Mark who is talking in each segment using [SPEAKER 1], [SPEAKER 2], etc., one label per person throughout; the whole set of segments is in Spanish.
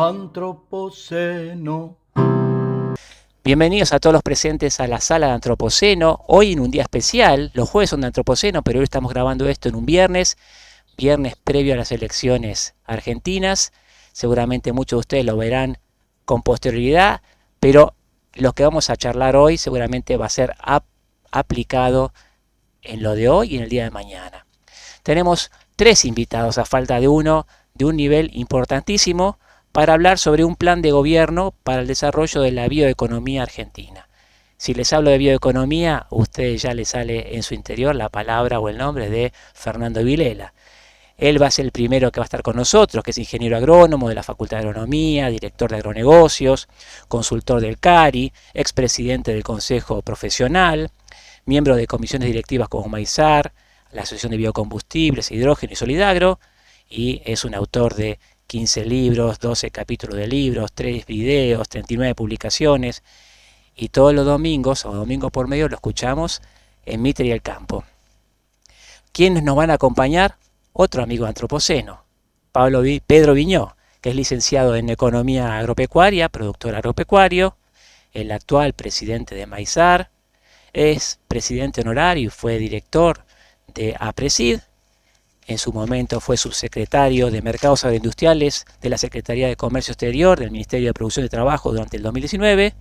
[SPEAKER 1] Antropoceno.
[SPEAKER 2] Bienvenidos a todos los presentes a la sala de Antropoceno. Hoy en un día especial, los jueves son de Antropoceno, pero hoy estamos grabando esto en un viernes previo a las elecciones argentinas. Seguramente muchos de ustedes lo verán con posterioridad, pero lo que vamos a charlar hoy seguramente va a ser aplicado en lo de hoy y en el día de mañana. Tenemos 3 invitados a falta de uno, de un nivel importantísimo, para hablar sobre un plan de gobierno para el desarrollo de la bioeconomía argentina. Si les hablo de bioeconomía, a ustedes ya les sale en su interior la palabra o el nombre de Fernando Vilela. Él va a ser el primero que va a estar con nosotros, que es ingeniero agrónomo de la Facultad de Agronomía, director de agronegocios, consultor del CARI, expresidente del Consejo Profesional, miembro de comisiones directivas como Maizar, la Asociación de Biocombustibles, Hidrógeno y Solidagro, y es un autor de 15 libros, 12 capítulos de libros, 3 videos, 39 publicaciones, y todos los domingos, o domingo por medio, lo escuchamos en Mitre y el Campo. ¿Quiénes nos van a acompañar? Otro amigo antropoceno, Pedro Viñó, que es licenciado en Economía Agropecuaria, productor agropecuario, el actual presidente de Maizar, es presidente honorario y fue director de APRESID. En su momento fue subsecretario de Mercados Agroindustriales de la Secretaría de Comercio Exterior del Ministerio de Producción y Trabajo durante el 2019,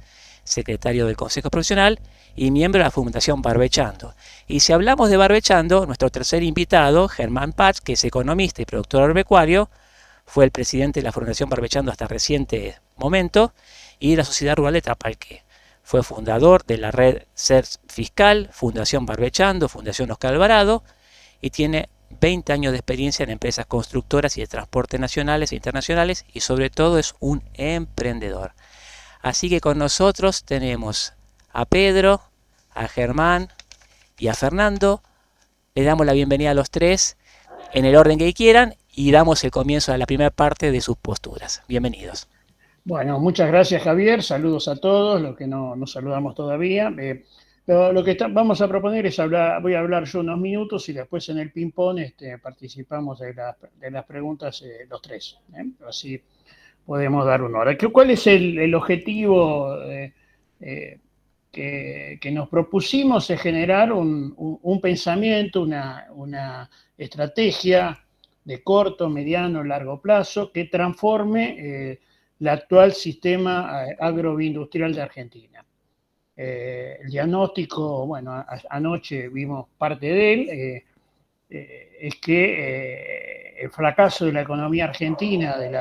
[SPEAKER 2] secretario del Consejo Profesional y miembro de la Fundación Barbechando. Y si hablamos de Barbechando, nuestro tercer invitado, Germán Patch, que es economista y productor agropecuario, fue el presidente de la Fundación Barbechando hasta reciente momento y de la Sociedad Rural de Trapalqué. Fue fundador de la red CERS Fiscal, Fundación Barbechando, Fundación Oscar Alvarado, y tiene 20 años de experiencia en empresas constructoras y de transporte nacionales e internacionales, y sobre todo es un emprendedor. Así que con nosotros tenemos a Pedro, a Germán y a Fernando. Les damos la bienvenida a los tres en el orden que quieran y damos el comienzo a la primera parte de sus posturas. Bienvenidos.
[SPEAKER 3] Bueno, muchas gracias, Javier. Saludos a todos los que no nos saludamos todavía. Lo que vamos a proponer es voy a hablar yo unos minutos y después en el ping-pong participamos de las preguntas los tres. Así podemos dar una hora. ¿Cuál es el objetivo que nos propusimos? Es generar un pensamiento, una estrategia de corto, mediano, largo plazo que transforme el actual sistema agroindustrial de Argentina. El diagnóstico, bueno, anoche vimos parte de él, es que el fracaso de la economía argentina de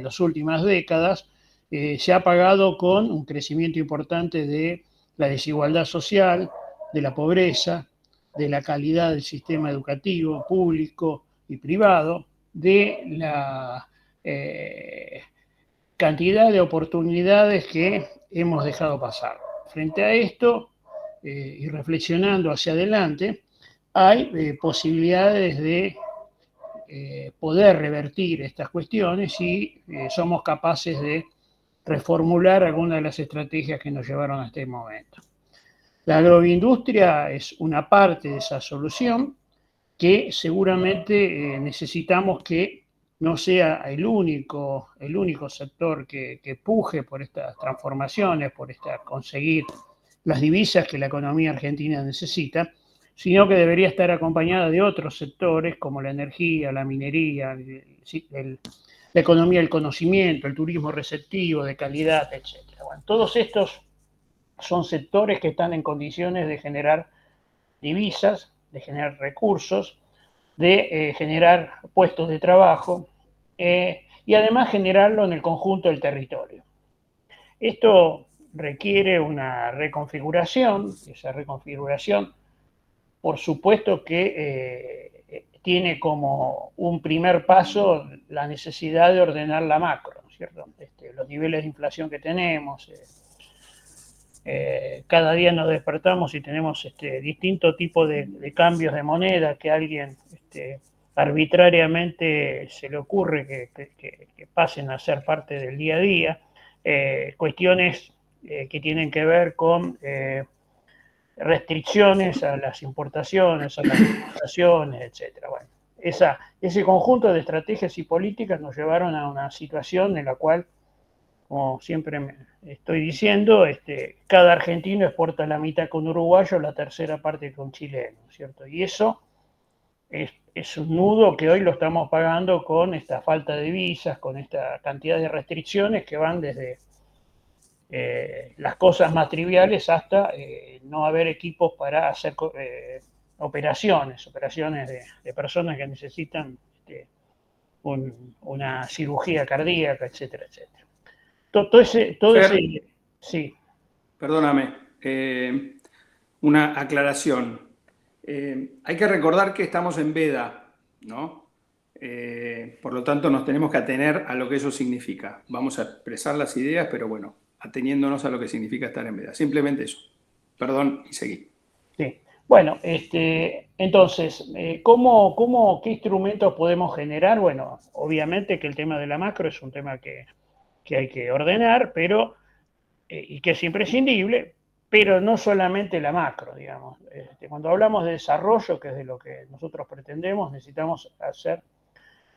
[SPEAKER 3] las últimas décadas se ha pagado con un crecimiento importante de la desigualdad social, de la pobreza, de la calidad del sistema educativo público y privado, de la cantidad de oportunidades que hemos dejado pasar. Frente a esto, y reflexionando hacia adelante, hay posibilidades de poder revertir estas cuestiones si somos capaces de reformular algunas de las estrategias que nos llevaron a este momento. La agroindustria es una parte de esa solución que seguramente necesitamos que no sea el único sector que puje por estas transformaciones, por conseguir las divisas que la economía argentina necesita, sino que debería estar acompañada de otros sectores como la energía, la minería, la economía del conocimiento, el turismo receptivo, de calidad, etc. Bueno, todos estos son sectores que están en condiciones de generar divisas, de generar recursos, de generar puestos de trabajo y además generarlo en el conjunto del territorio. Esto requiere una reconfiguración. Esa reconfiguración, por supuesto que tiene como un primer paso la necesidad de ordenar la macro, ¿cierto? Los niveles de inflación que tenemos, cada día nos despertamos y tenemos distintos tipos de cambios de moneda que alguien arbitrariamente se le ocurre que pasen a ser parte del día a día, cuestiones que tienen que ver con restricciones a las importaciones, a las exportaciones, etc. Bueno, ese conjunto de estrategias y políticas nos llevaron a una situación en la cual, como siempre estoy diciendo, cada argentino exporta la mitad con uruguayo, la tercera parte con chileno, ¿cierto? Y eso es un nudo que hoy lo estamos pagando con esta falta de visas, con esta cantidad de restricciones que van desde las cosas más triviales hasta no haber equipos para hacer operaciones de personas que necesitan una cirugía cardíaca, etcétera, etcétera. Todo ese,
[SPEAKER 1] Fer,
[SPEAKER 3] sí.
[SPEAKER 1] perdóname, una aclaración. Hay que recordar que estamos en veda, ¿no? Por lo tanto, nos tenemos que atener a lo que eso significa. Vamos a expresar las ideas, pero bueno, ateniéndonos a lo que significa estar en veda. Simplemente eso. Perdón, y seguí.
[SPEAKER 3] Sí. Bueno, entonces, ¿qué instrumentos podemos generar? Bueno, obviamente que el tema de la macro es un tema que hay que ordenar, pero y que es imprescindible, pero no solamente la macro, digamos. Cuando hablamos de desarrollo, que es de lo que nosotros pretendemos, necesitamos hacer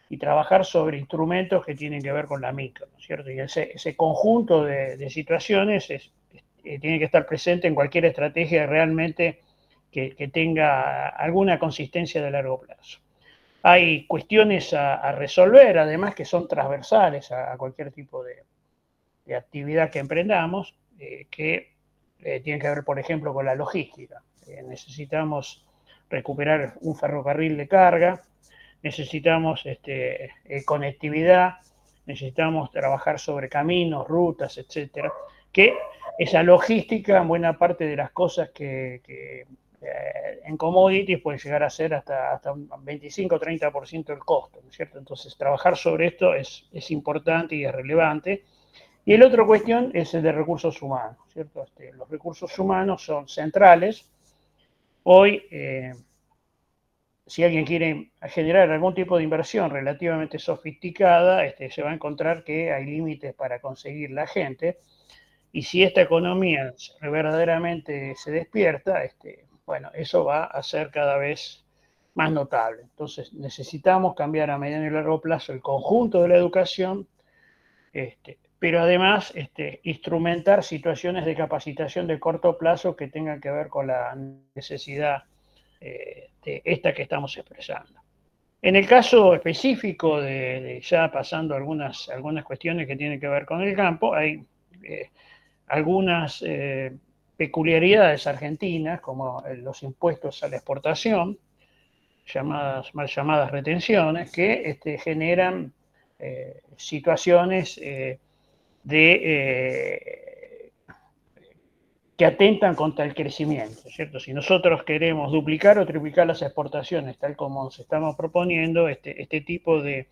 [SPEAKER 3] y trabajar sobre instrumentos que tienen que ver con la micro, ¿no es cierto? Y ese conjunto de situaciones tiene que estar presente en cualquier estrategia realmente que tenga alguna consistencia de largo plazo. Hay cuestiones a resolver, además, que son transversales a cualquier tipo de actividad que emprendamos, que tienen que ver, por ejemplo, con la logística. Necesitamos recuperar un ferrocarril de carga, necesitamos conectividad, necesitamos trabajar sobre caminos, rutas, etcétera, que esa logística, en buena parte de las cosas que en commodities puede llegar a ser hasta un 25-30% del costo, ¿no es cierto? Entonces, trabajar sobre esto es importante y es relevante. Y la otra cuestión es el de recursos humanos, ¿cierto? Los recursos humanos son centrales. Hoy, si alguien quiere generar algún tipo de inversión relativamente sofisticada, se va a encontrar que hay límites para conseguir la gente. Y si esta economía verdaderamente se despierta, bueno, eso va a ser cada vez más notable. Entonces, necesitamos cambiar a mediano y largo plazo el conjunto de la educación, pero además instrumentar situaciones de capacitación de corto plazo que tengan que ver con la necesidad de esta que estamos expresando. En el caso específico de ya pasando algunas cuestiones que tienen que ver con el campo, hay algunas peculiaridades argentinas, como los impuestos a la exportación, mal llamadas retenciones, que generan situaciones que atentan contra el crecimiento, ¿cierto? Si nosotros queremos duplicar o triplicar las exportaciones, tal como nos estamos proponiendo, este tipo de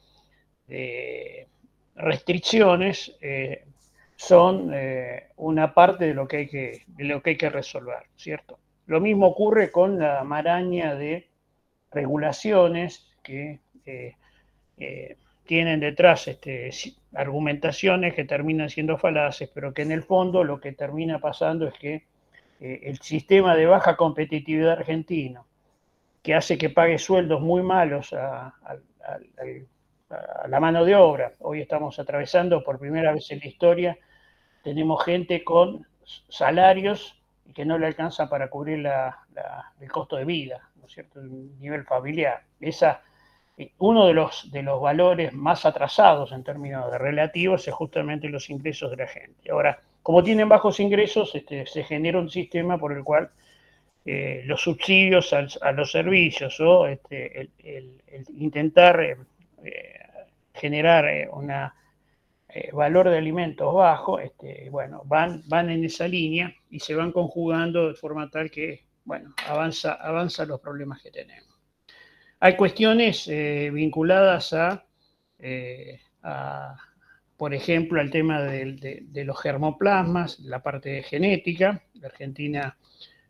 [SPEAKER 3] restricciones son una parte de lo que hay que resolver, ¿cierto? Lo mismo ocurre con la maraña de regulaciones que tienen detrás argumentaciones que terminan siendo falaces, pero que en el fondo lo que termina pasando es que el sistema de baja competitividad argentino, que hace que pague sueldos muy malos a la mano de obra. Hoy estamos atravesando por primera vez en la historia, tenemos gente con salarios que no le alcanza para cubrir el costo de vida, ¿no es cierto?, el nivel familiar. Uno de los valores más atrasados en términos de relativos es justamente los ingresos de la gente. Ahora, como tienen bajos ingresos, se genera un sistema por el cual los subsidios a los servicios o el intentar generar un valor de alimentos bajo, bueno, van en esa línea y se van conjugando de forma tal que, bueno, avanza los problemas que tenemos. Hay cuestiones vinculadas por ejemplo, al tema de los germoplasmas, la parte genética. La Argentina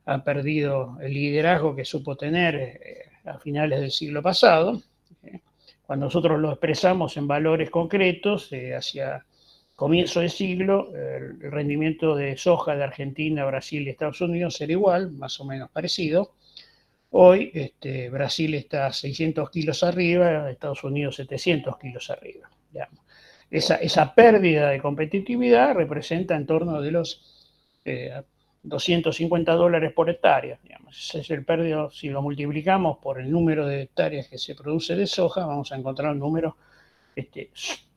[SPEAKER 3] ha perdido el liderazgo que supo tener a finales del siglo pasado. Cuando nosotros lo expresamos en valores concretos, hacia comienzo de siglo, el rendimiento de soja de Argentina, Brasil y Estados Unidos era igual, más o menos parecido. Hoy Brasil está 600 kilos arriba, Estados Unidos 700 kilos arriba. Digamos. Esa pérdida de competitividad representa en torno de los $250 por hectárea. Digamos. Ese es el pérdida, si lo multiplicamos por el número de hectáreas que se produce de soja, vamos a encontrar un número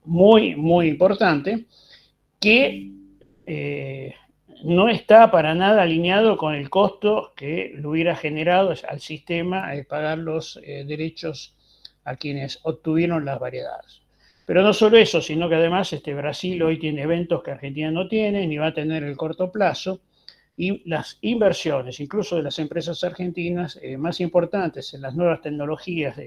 [SPEAKER 3] muy, muy importante que no está para nada alineado con el costo que le hubiera generado al sistema pagar los derechos a quienes obtuvieron las variedades. Pero no solo eso, sino que además Brasil hoy tiene eventos que Argentina no tiene ni va a tener en el corto plazo, y las inversiones, incluso de las empresas argentinas más importantes en las nuevas tecnologías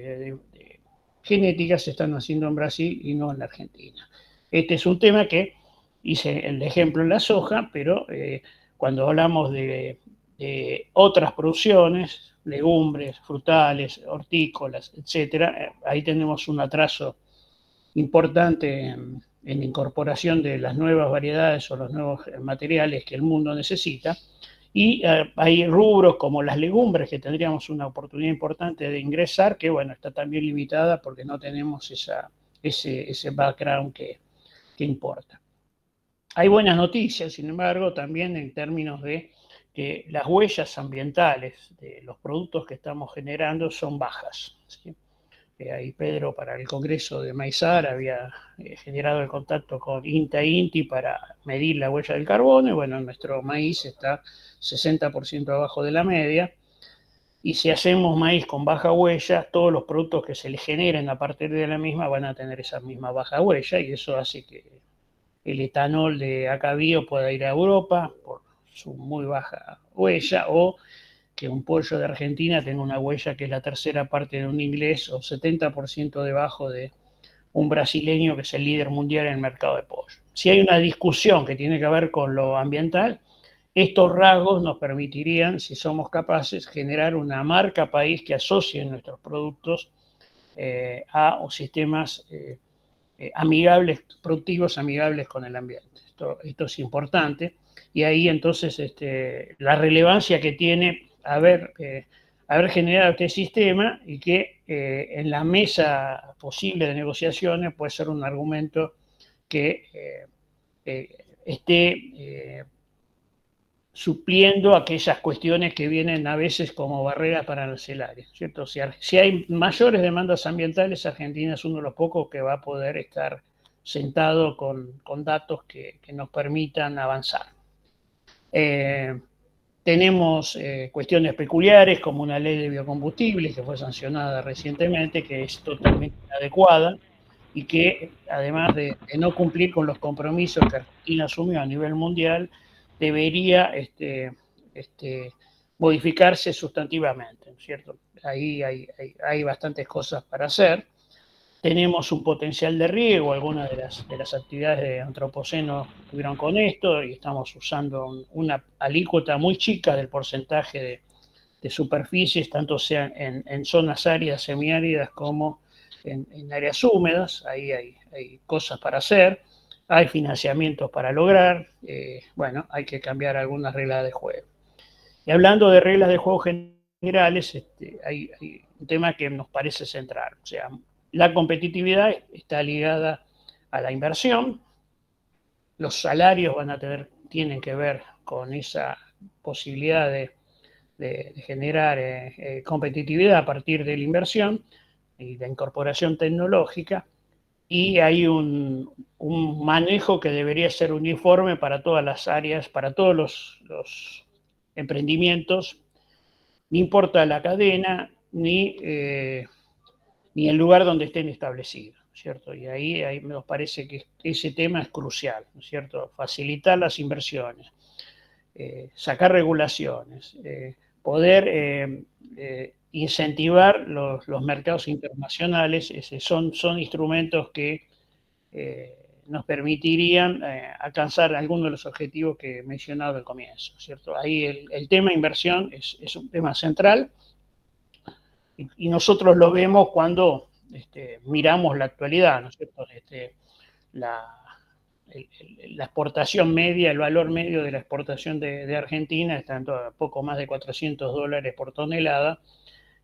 [SPEAKER 3] genéticas, se están haciendo en Brasil y no en la Argentina. Este es un tema que hice el ejemplo en la soja, pero cuando hablamos de otras producciones, legumbres, frutales, hortícolas, etcétera, ahí tenemos un atraso importante en incorporación de las nuevas variedades o los nuevos materiales que el mundo necesita. Y hay rubros como las legumbres que tendríamos una oportunidad importante de ingresar, que bueno, está también limitada porque no tenemos ese background que importa. Hay buenas noticias, sin embargo, también en términos de que las huellas ambientales de los productos que estamos generando son bajas. ¿Sí? Ahí Pedro para el Congreso de Maizar había generado el contacto con INTA-INTI para medir la huella del carbono, y bueno, nuestro maíz está 60% abajo de la media, y si hacemos maíz con baja huella, todos los productos que se le generen a partir de la misma van a tener esa misma baja huella, y eso hace que el etanol de Acabío pueda ir a Europa por su muy baja huella, o que un pollo de Argentina tenga una huella que es la tercera parte de un inglés o 70% debajo de un brasileño que es el líder mundial en el mercado de pollo. Si hay una discusión que tiene que ver con lo ambiental, estos rasgos nos permitirían, si somos capaces, generar una marca país que asocie nuestros productos a sistemas amigables, productivos amigables con el ambiente. Esto es importante, y ahí entonces la relevancia que tiene haber generado este sistema, y que en la mesa posible de negociaciones puede ser un argumento que esté supliendo aquellas cuestiones que vienen a veces como barreras para arancelarias, ¿cierto? Si hay mayores demandas ambientales, Argentina es uno de los pocos que va a poder estar sentado con datos que nos permitan avanzar. Tenemos cuestiones peculiares como una ley de biocombustibles que fue sancionada recientemente, que es totalmente inadecuada y que, además de no cumplir con los compromisos que Argentina asumió a nivel mundial, debería modificarse sustantivamente, ¿cierto? Ahí hay bastantes cosas para hacer. Tenemos un potencial de riego, algunas de las actividades de antropoceno tuvieron con esto, y estamos usando una alícuota muy chica del porcentaje de superficies, tanto sea en zonas áridas, semiáridas, como en áreas húmedas. Ahí hay cosas para hacer, hay financiamientos para lograr, bueno, hay que cambiar algunas reglas de juego. Y hablando de reglas de juego generales, hay un tema que nos parece central, o sea, la competitividad está ligada a la inversión, los salarios tienen que ver con esa posibilidad de generar competitividad a partir de la inversión y la incorporación tecnológica, y hay un manejo que debería ser uniforme para todas las áreas, para todos los emprendimientos, no importa la cadena ni el lugar donde estén establecidos, ¿cierto? Y ahí nos parece que ese tema es crucial, ¿no es cierto? Facilitar las inversiones, sacar regulaciones, poder incentivar los mercados internacionales, son instrumentos que nos permitirían alcanzar algunos de los objetivos que he mencionado al comienzo, ¿cierto? Ahí el tema inversión es un tema central, y nosotros lo vemos cuando miramos la actualidad, ¿no es cierto? La exportación media, el valor medio de la exportación de Argentina está en poco más de $400 por tonelada,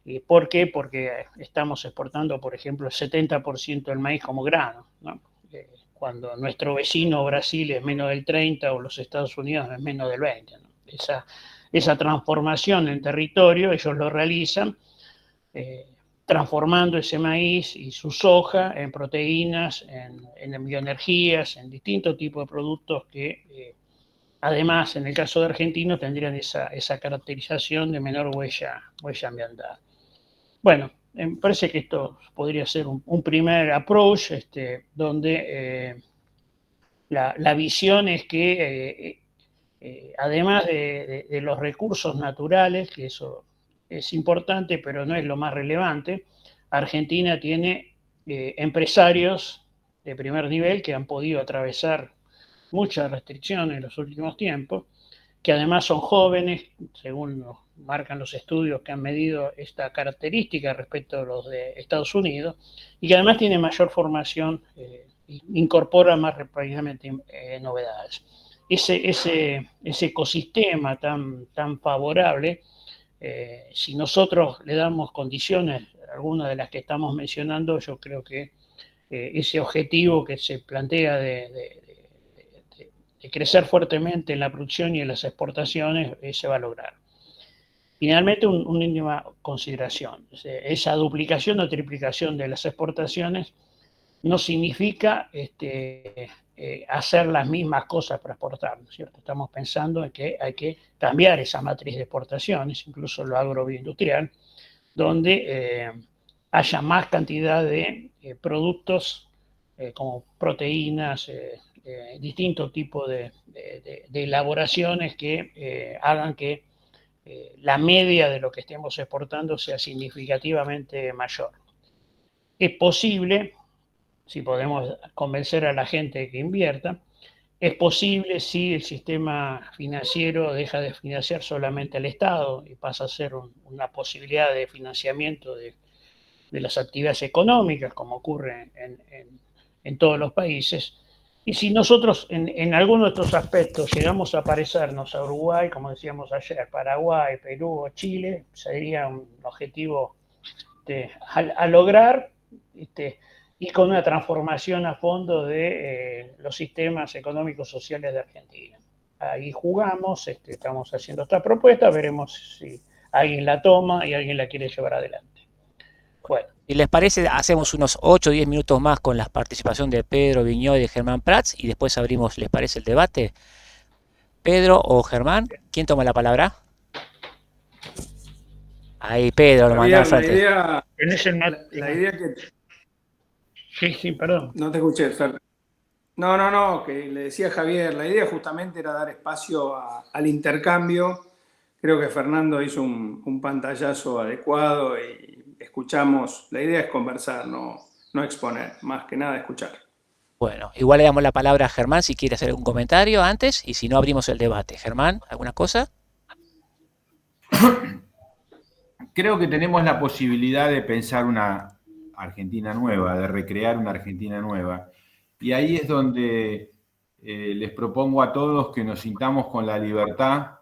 [SPEAKER 3] ¿Y por qué? Porque estamos exportando, por ejemplo, el 70% del maíz como grano, ¿no? Cuando nuestro vecino Brasil es menos del 30% o los Estados Unidos es menos del 20%, ¿no? Esa transformación en territorio ellos lo realizan transformando ese maíz y su soja en proteínas, en bioenergías, en distintos tipos de productos que además, en el caso de Argentina, tendrían esa caracterización de menor huella ambiental. Bueno, me parece que esto podría ser un primer approach, donde la visión es que además de los recursos naturales, que eso es importante, pero no es lo más relevante, Argentina tiene empresarios de primer nivel que han podido atravesar muchas restricciones en los últimos tiempos, que además son jóvenes, según nos marcan los estudios que han medido esta característica respecto a los de Estados Unidos, y que además tienen mayor formación, incorpora más rápidamente novedades. Ese ecosistema tan favorable, si nosotros le damos condiciones, algunas de las que estamos mencionando, yo creo que ese objetivo que se plantea de crecer fuertemente en la producción y en las exportaciones se va a lograr. Finalmente, una última consideración. Esa duplicación o triplicación de las exportaciones no significa hacer las mismas cosas para exportar, ¿no es cierto? Estamos pensando en que hay que cambiar esa matriz de exportaciones, incluso lo agroindustrial, donde haya más cantidad de productos como proteínas, distintos tipos de elaboraciones que hagan que la media de lo que estemos exportando sea significativamente mayor. Es posible, si podemos convencer a la gente de que invierta, es posible si el sistema financiero deja de financiar solamente al Estado y pasa a ser una posibilidad de financiamiento de las actividades económicas, como ocurre en todos los países. Y si nosotros en alguno de estos aspectos llegamos a parecernos a Uruguay, como decíamos ayer, Paraguay, Perú o Chile, sería un objetivo a lograr, y con una transformación a fondo de los sistemas económicos sociales de Argentina. Ahí jugamos, estamos haciendo esta propuesta, veremos si alguien la toma y alguien la quiere llevar adelante.
[SPEAKER 2] Bueno. Si les parece, hacemos unos 8 o 10 minutos más con la participación de Pedro Viñó y de Germán Prats y después abrimos, ¿les parece el debate? Pedro o Germán, ¿quién toma la palabra? Ahí, Pedro, lo mandaba al frente.
[SPEAKER 1] La idea que...
[SPEAKER 3] Sí, perdón.
[SPEAKER 1] No te escuché, Fer. No, que le decía a Javier, la idea justamente era dar espacio al intercambio. Creo que Fernando hizo un pantallazo adecuado y escuchamos. La idea es conversar, no exponer, más que nada escuchar.
[SPEAKER 2] Bueno, igual le damos la palabra a Germán si quiere hacer algún comentario antes y si no abrimos el debate. Germán, ¿alguna cosa?
[SPEAKER 4] Creo que tenemos la posibilidad de pensar una Argentina nueva, de recrear una Argentina nueva. Y ahí es donde les propongo a todos que nos sintamos con la libertad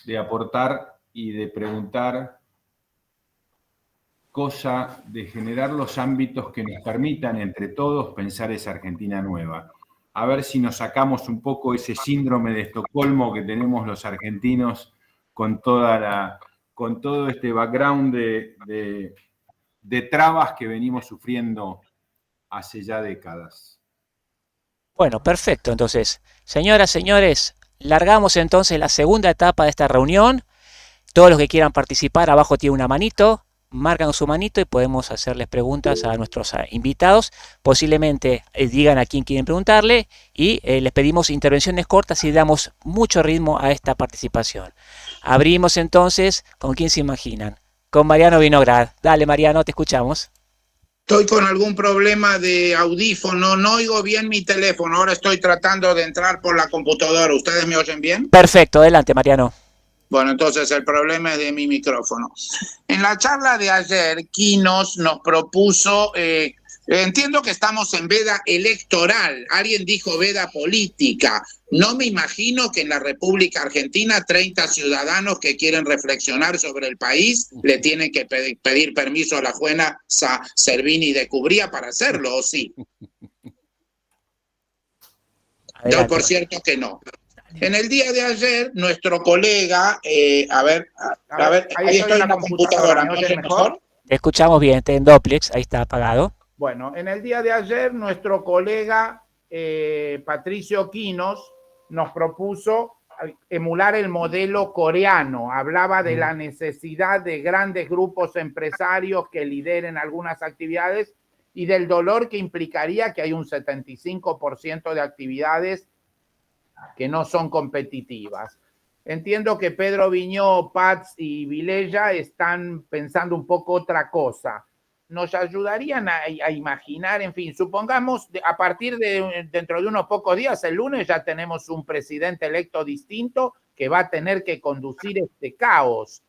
[SPEAKER 4] de aportar y de preguntar, cosa de generar los ámbitos que nos permitan entre todos pensar esa Argentina nueva. A ver si nos sacamos un poco ese síndrome de Estocolmo que tenemos los argentinos con todo este background de trabas que venimos sufriendo hace ya décadas.
[SPEAKER 2] Bueno, perfecto. Entonces, señoras, señores, largamos entonces la segunda etapa de esta reunión. Todos los que quieran participar, abajo tiene una manito, marcan su manito y podemos hacerles preguntas a nuestros invitados. Posiblemente digan a quién quieren preguntarle y les pedimos intervenciones cortas y damos mucho ritmo a esta participación. Abrimos entonces, ¿con quién se imaginan? Con Mariano Vinograd. Dale, Mariano, te escuchamos.
[SPEAKER 5] Estoy con algún problema de audífono, no oigo bien mi teléfono, ahora estoy tratando de entrar por la computadora. ¿Ustedes me oyen bien?
[SPEAKER 2] Perfecto, adelante, Mariano.
[SPEAKER 5] Bueno, entonces el problema es de mi micrófono. En la charla de ayer, Quinos nos propuso Entiendo que estamos en veda electoral. Alguien dijo veda política. No me imagino que en la República Argentina 30 ciudadanos que quieren reflexionar sobre el país le tienen que pedir permiso a la jueza Servini de Cubría para hacerlo, ¿o sí? Yo, por cierto, que no. En el día de ayer, nuestro colega, a ver, ahí estoy en la computadora, ¿me oyen mejor?
[SPEAKER 2] Te escuchamos bien, en Doplex, ahí está apagado.
[SPEAKER 6] Bueno, en el día de ayer, nuestro colega Patricio Quinos nos propuso emular el modelo coreano. Hablaba de la necesidad de grandes grupos empresarios que lideren algunas actividades y del dolor que implicaría que hay un 75% de actividades que no son competitivas. Entiendo que Pedro Viñó, Paz y Vilella están pensando un poco otra cosa. Nos ayudarían a imaginar, en fin, supongamos a partir de dentro de unos pocos días, el lunes, ya tenemos un presidente electo distinto que va a tener que conducir este caos.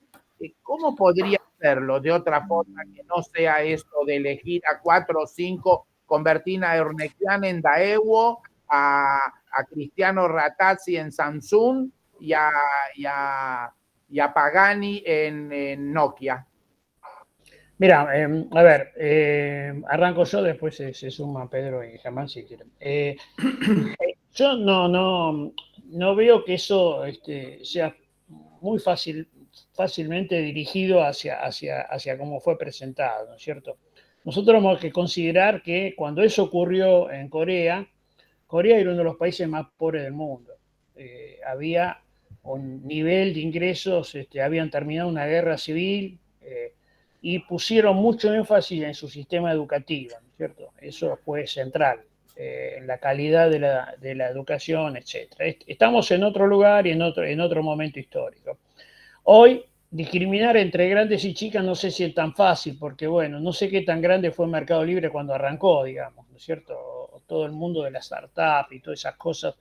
[SPEAKER 6] ¿Cómo podría hacerlo de otra forma que no sea esto de elegir a 4 o 5, convertir a Ernequian en Daewoo, a Cristiano Ratazzi en Samsung y a Pagani en Nokia?
[SPEAKER 3] Mira, a ver, arranco yo, después se suma Pedro y Germán si quieren. Yo no veo que eso sea muy fácilmente dirigido hacia cómo fue presentado, ¿no es cierto? Nosotros tenemos que considerar que cuando eso ocurrió en Corea era uno de los países más pobres del mundo. Había un nivel de ingresos, habían terminado una guerra civil, y pusieron mucho énfasis en su sistema educativo, ¿no es cierto? Eso fue central, en la calidad de la educación, etc. Estamos en otro lugar y en otro momento histórico. Hoy, discriminar entre grandes y chicas no sé si es tan fácil, porque bueno, no sé qué tan grande fue el Mercado Libre cuando arrancó, digamos, ¿no es cierto? Todo el mundo de la startup y todas esas cosas,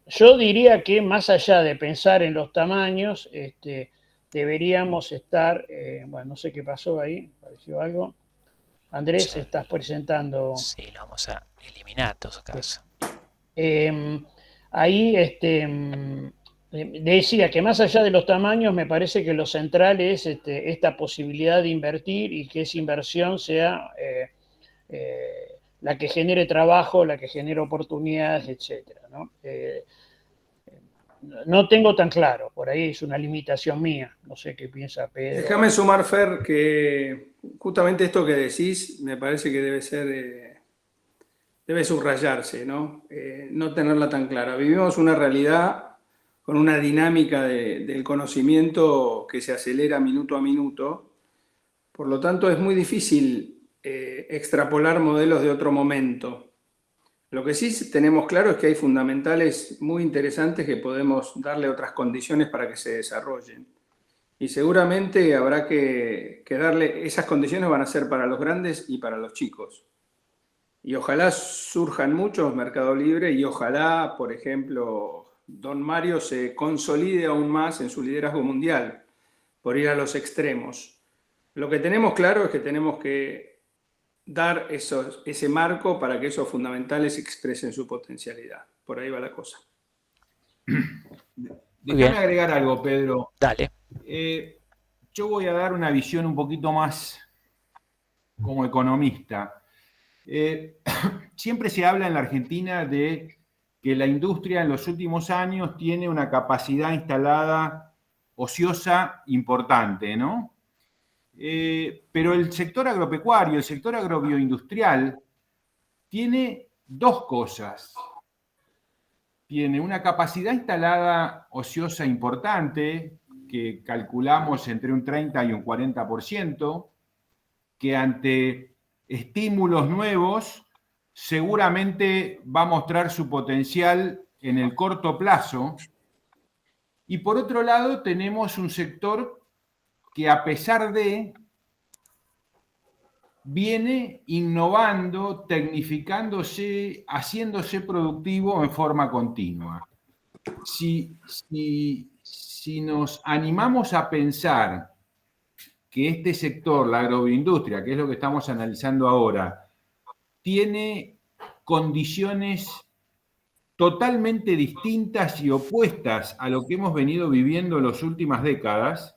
[SPEAKER 3] yo diría que más allá de pensar en los tamaños, deberíamos estar, bueno, no sé qué pasó ahí, pareció algo. Andrés,
[SPEAKER 2] Sí.
[SPEAKER 3] estás presentando.
[SPEAKER 2] Sí, lo vamos a eliminar en todo caso.
[SPEAKER 3] Ahí decía que más allá de los tamaños, me parece que lo central es esta posibilidad de invertir y que esa inversión sea la que genere trabajo, la que genere oportunidades, etcétera, ¿no? No tengo tan claro, por ahí es una limitación mía, no sé qué piensa Pedro.
[SPEAKER 1] Déjame sumar, Fer, que justamente esto que decís me parece que debe subrayarse, ¿no? No tenerla tan clara. Vivimos una realidad con una dinámica del conocimiento que se acelera minuto a minuto, por lo tanto es muy difícil extrapolar modelos de otro momento. Lo que sí tenemos claro es que hay fundamentales muy interesantes que podemos darle otras condiciones para que se desarrollen. Y seguramente habrá que darle, esas condiciones van a ser para los grandes y para los chicos. Y ojalá surjan muchos Mercado Libre y ojalá, por ejemplo, Don Mario se consolide aún más en su liderazgo mundial, por ir a los extremos. Lo que tenemos claro es que tenemos que dar ese marco para que esos fundamentales expresen su potencialidad. Por ahí va la cosa.
[SPEAKER 4] Déjame agregar algo, Pedro.
[SPEAKER 2] Dale.
[SPEAKER 4] Yo voy a dar una visión un poquito más como economista. Siempre se habla en la Argentina de que la industria en los últimos años tiene una capacidad instalada ociosa importante, ¿no? Pero el sector agropecuario, el sector agrobioindustrial, tiene dos cosas. Tiene una capacidad instalada ociosa importante, que calculamos entre un 30 y un 40%, que ante estímulos nuevos seguramente va a mostrar su potencial en el corto plazo. Y por otro lado tenemos un sector que a pesar de viene innovando, tecnificándose, haciéndose productivo en forma continua. Si nos animamos a pensar que este sector, la agroindustria, que es lo que estamos analizando ahora, tiene condiciones totalmente distintas y opuestas a lo que hemos venido viviendo en las últimas décadas,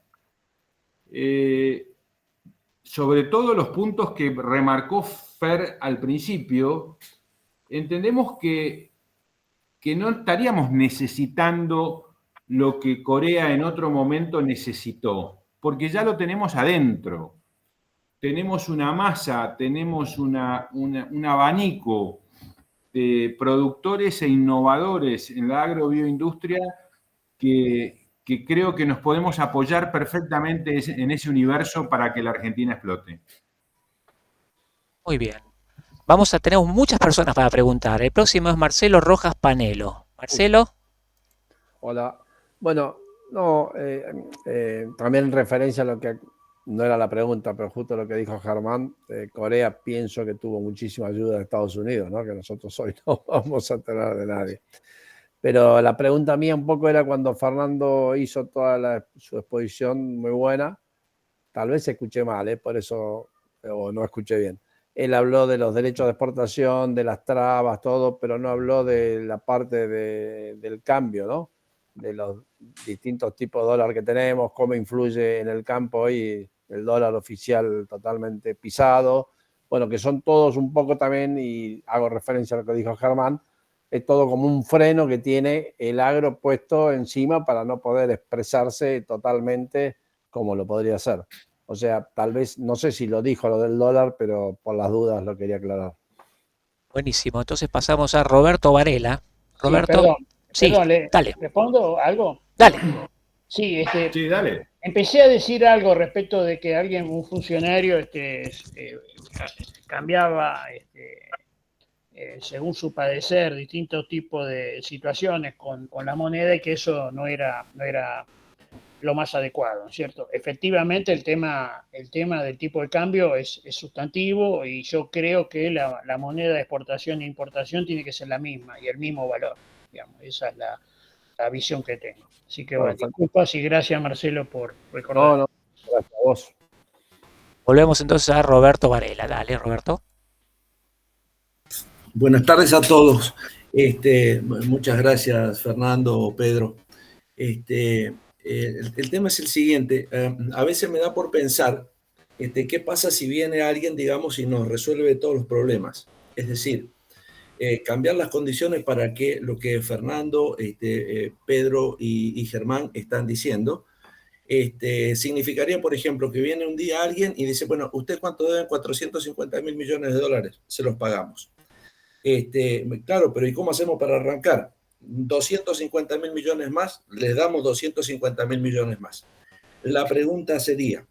[SPEAKER 4] sobre todo los puntos que remarcó Fer al principio, entendemos que no estaríamos necesitando lo que Corea en otro momento necesitó, porque ya lo tenemos adentro. Tenemos una masa, tenemos un abanico de productores e innovadores en la agrobioindustria que creo que nos podemos apoyar perfectamente en ese universo para que la Argentina explote.
[SPEAKER 2] Muy bien. Vamos a tener muchas personas para preguntar. El próximo es Marcelo Rojas Panelo. Marcelo.
[SPEAKER 7] Hola. Bueno, no, también en referencia a lo que no era la pregunta, pero justo lo que dijo Germán, Corea pienso que tuvo muchísima ayuda de Estados Unidos, ¿no? Que nosotros hoy no vamos a tener de nadie. Pero la pregunta mía un poco era cuando Fernando hizo toda su exposición muy buena, tal vez escuché mal, por eso, o no escuché bien. Él habló de los derechos de exportación, de las trabas, todo, pero no habló de la parte del cambio, ¿no? De los distintos tipos de dólar que tenemos, cómo influye en el campo hoy el dólar oficial totalmente pisado. Bueno, que son todos un poco también, y hago referencia a lo que dijo Germán, es todo como un freno que tiene el agro puesto encima para no poder expresarse totalmente como lo podría hacer. O sea, tal vez, no sé si lo dijo lo del dólar, pero por las dudas lo quería aclarar.
[SPEAKER 2] Buenísimo. Entonces pasamos a Roberto Varela. Roberto.
[SPEAKER 3] Sí, perdón,
[SPEAKER 2] dale.
[SPEAKER 3] ¿Respondo algo?
[SPEAKER 2] Dale.
[SPEAKER 3] Sí,
[SPEAKER 4] Sí, dale.
[SPEAKER 3] Empecé a decir algo respecto de que un funcionario, cambiaba, según su padecer, distintos tipos de situaciones con la moneda, y que eso no era lo más adecuado, ¿cierto? Efectivamente, el tema del tipo de cambio es sustantivo, y yo creo que la moneda de exportación e importación tiene que ser la misma y el mismo valor, digamos. Esa es la visión que tengo. Así que, bueno, disculpas y gracias, Marcelo, por recordar.
[SPEAKER 7] No, gracias a vos.
[SPEAKER 2] Volvemos entonces a Roberto Varela. Dale, Roberto.
[SPEAKER 8] Buenas tardes a todos. Muchas gracias, Fernando, Pedro. El tema es el siguiente. A veces me da por pensar qué pasa si viene alguien, digamos, y nos resuelve todos los problemas. Es decir, cambiar las condiciones para que lo que Fernando, Pedro y Germán están diciendo, significaría, por ejemplo, que viene un día alguien y dice, bueno, ¿usted cuánto deben? 450.000 millones de dólares, se los pagamos. Claro, pero ¿y cómo hacemos para arrancar? 250.000 millones más, les damos 250.000 millones más. La pregunta sería,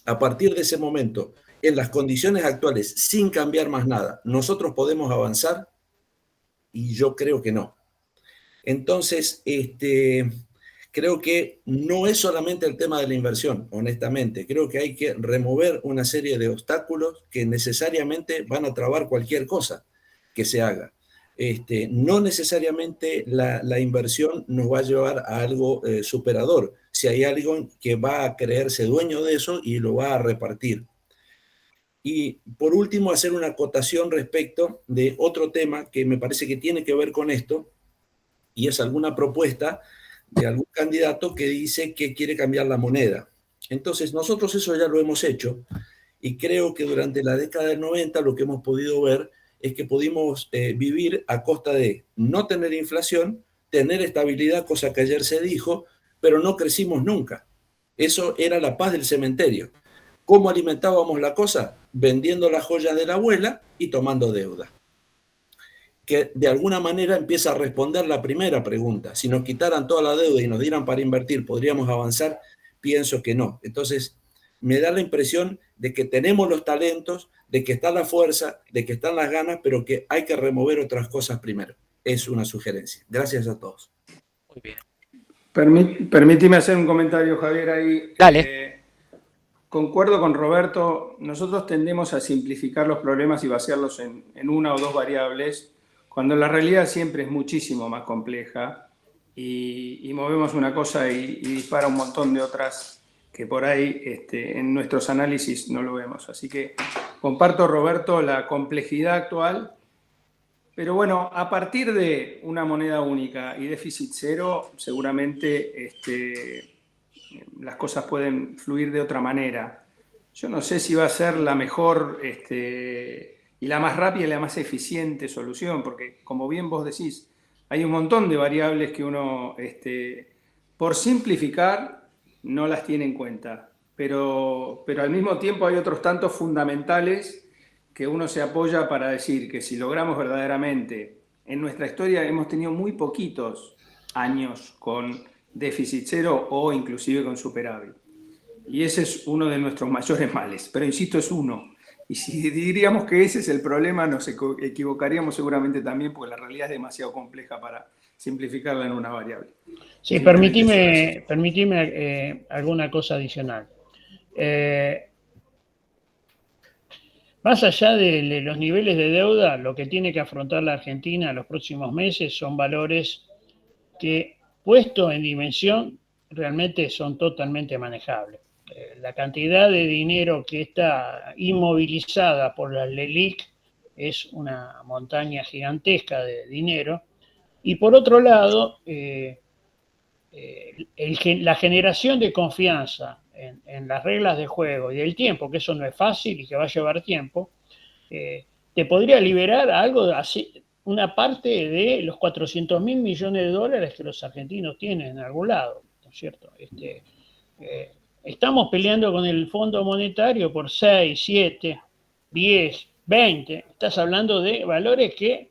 [SPEAKER 8] a partir de ese momento, en las condiciones actuales, sin cambiar más nada, ¿nosotros podemos avanzar? Y yo creo que no. Entonces, creo que no es solamente el tema de la inversión, honestamente. Creo que hay que remover una serie de obstáculos que necesariamente van a trabar cualquier cosa que se haga. No necesariamente la inversión nos va a llevar a algo superador, si hay alguien que va a creerse dueño de eso y lo va a repartir. Y por último, hacer una acotación respecto de otro tema que me parece que tiene que ver con esto, y es alguna propuesta de algún candidato que dice que quiere cambiar la moneda. Entonces, nosotros eso ya lo hemos hecho, y creo que durante la década del 90 lo que hemos podido ver es que pudimos vivir a costa de no tener inflación, tener estabilidad, cosa que ayer se dijo, pero no crecimos nunca. Eso era la paz del cementerio. ¿Cómo alimentábamos la cosa? Vendiendo las joyas de la abuela y tomando deuda. Que de alguna manera empieza a responder la primera pregunta. Si nos quitaran toda la deuda y nos dieran para invertir, ¿podríamos avanzar? Pienso que no. Entonces, me da la impresión de que tenemos los talentos, de que está la fuerza, de que están las ganas, pero que hay que remover otras cosas primero. Es una sugerencia. Gracias a todos.
[SPEAKER 2] Muy bien.
[SPEAKER 1] Permíteme hacer un comentario, Javier, ahí.
[SPEAKER 2] Dale.
[SPEAKER 1] Concuerdo con Roberto. Nosotros tendemos a simplificar los problemas y vaciarlos en una o dos variables, cuando la realidad siempre es muchísimo más compleja, y movemos una cosa y dispara un montón de otras que por ahí en nuestros análisis no lo vemos. Así que comparto, Roberto, la complejidad actual, pero bueno, a partir de una moneda única y déficit cero, seguramente las cosas pueden fluir de otra manera. Yo no sé si va a ser la mejor y la más rápida y la más eficiente solución, porque como bien vos decís, hay un montón de variables que uno, por simplificar, no las tiene en cuenta. Pero al mismo tiempo hay otros tantos fundamentales que uno se apoya para decir que si logramos verdaderamente, en nuestra historia hemos tenido muy poquitos años con déficit cero o inclusive con superávit. Y ese es uno de nuestros mayores males, pero insisto, es uno. Y si diríamos que ese es el problema, nos equivocaríamos seguramente también, porque la realidad es demasiado compleja para simplificarla en una variable.
[SPEAKER 3] Sí, permitime alguna cosa adicional. Más allá de los niveles de deuda, lo que tiene que afrontar la Argentina en los próximos meses son valores que, puestos en dimensión, realmente son totalmente manejables. La cantidad de dinero que está inmovilizada por la LELIQ es una montaña gigantesca de dinero. Y por otro lado, la generación de confianza en las reglas de juego y del tiempo, que eso no es fácil y que va a llevar tiempo, te podría liberar algo así, una parte de los 400.000 millones de dólares que los argentinos tienen en algún lado, ¿no es cierto? Estamos peleando con el Fondo Monetario por 6, 7, 10, 20. Estás hablando de valores que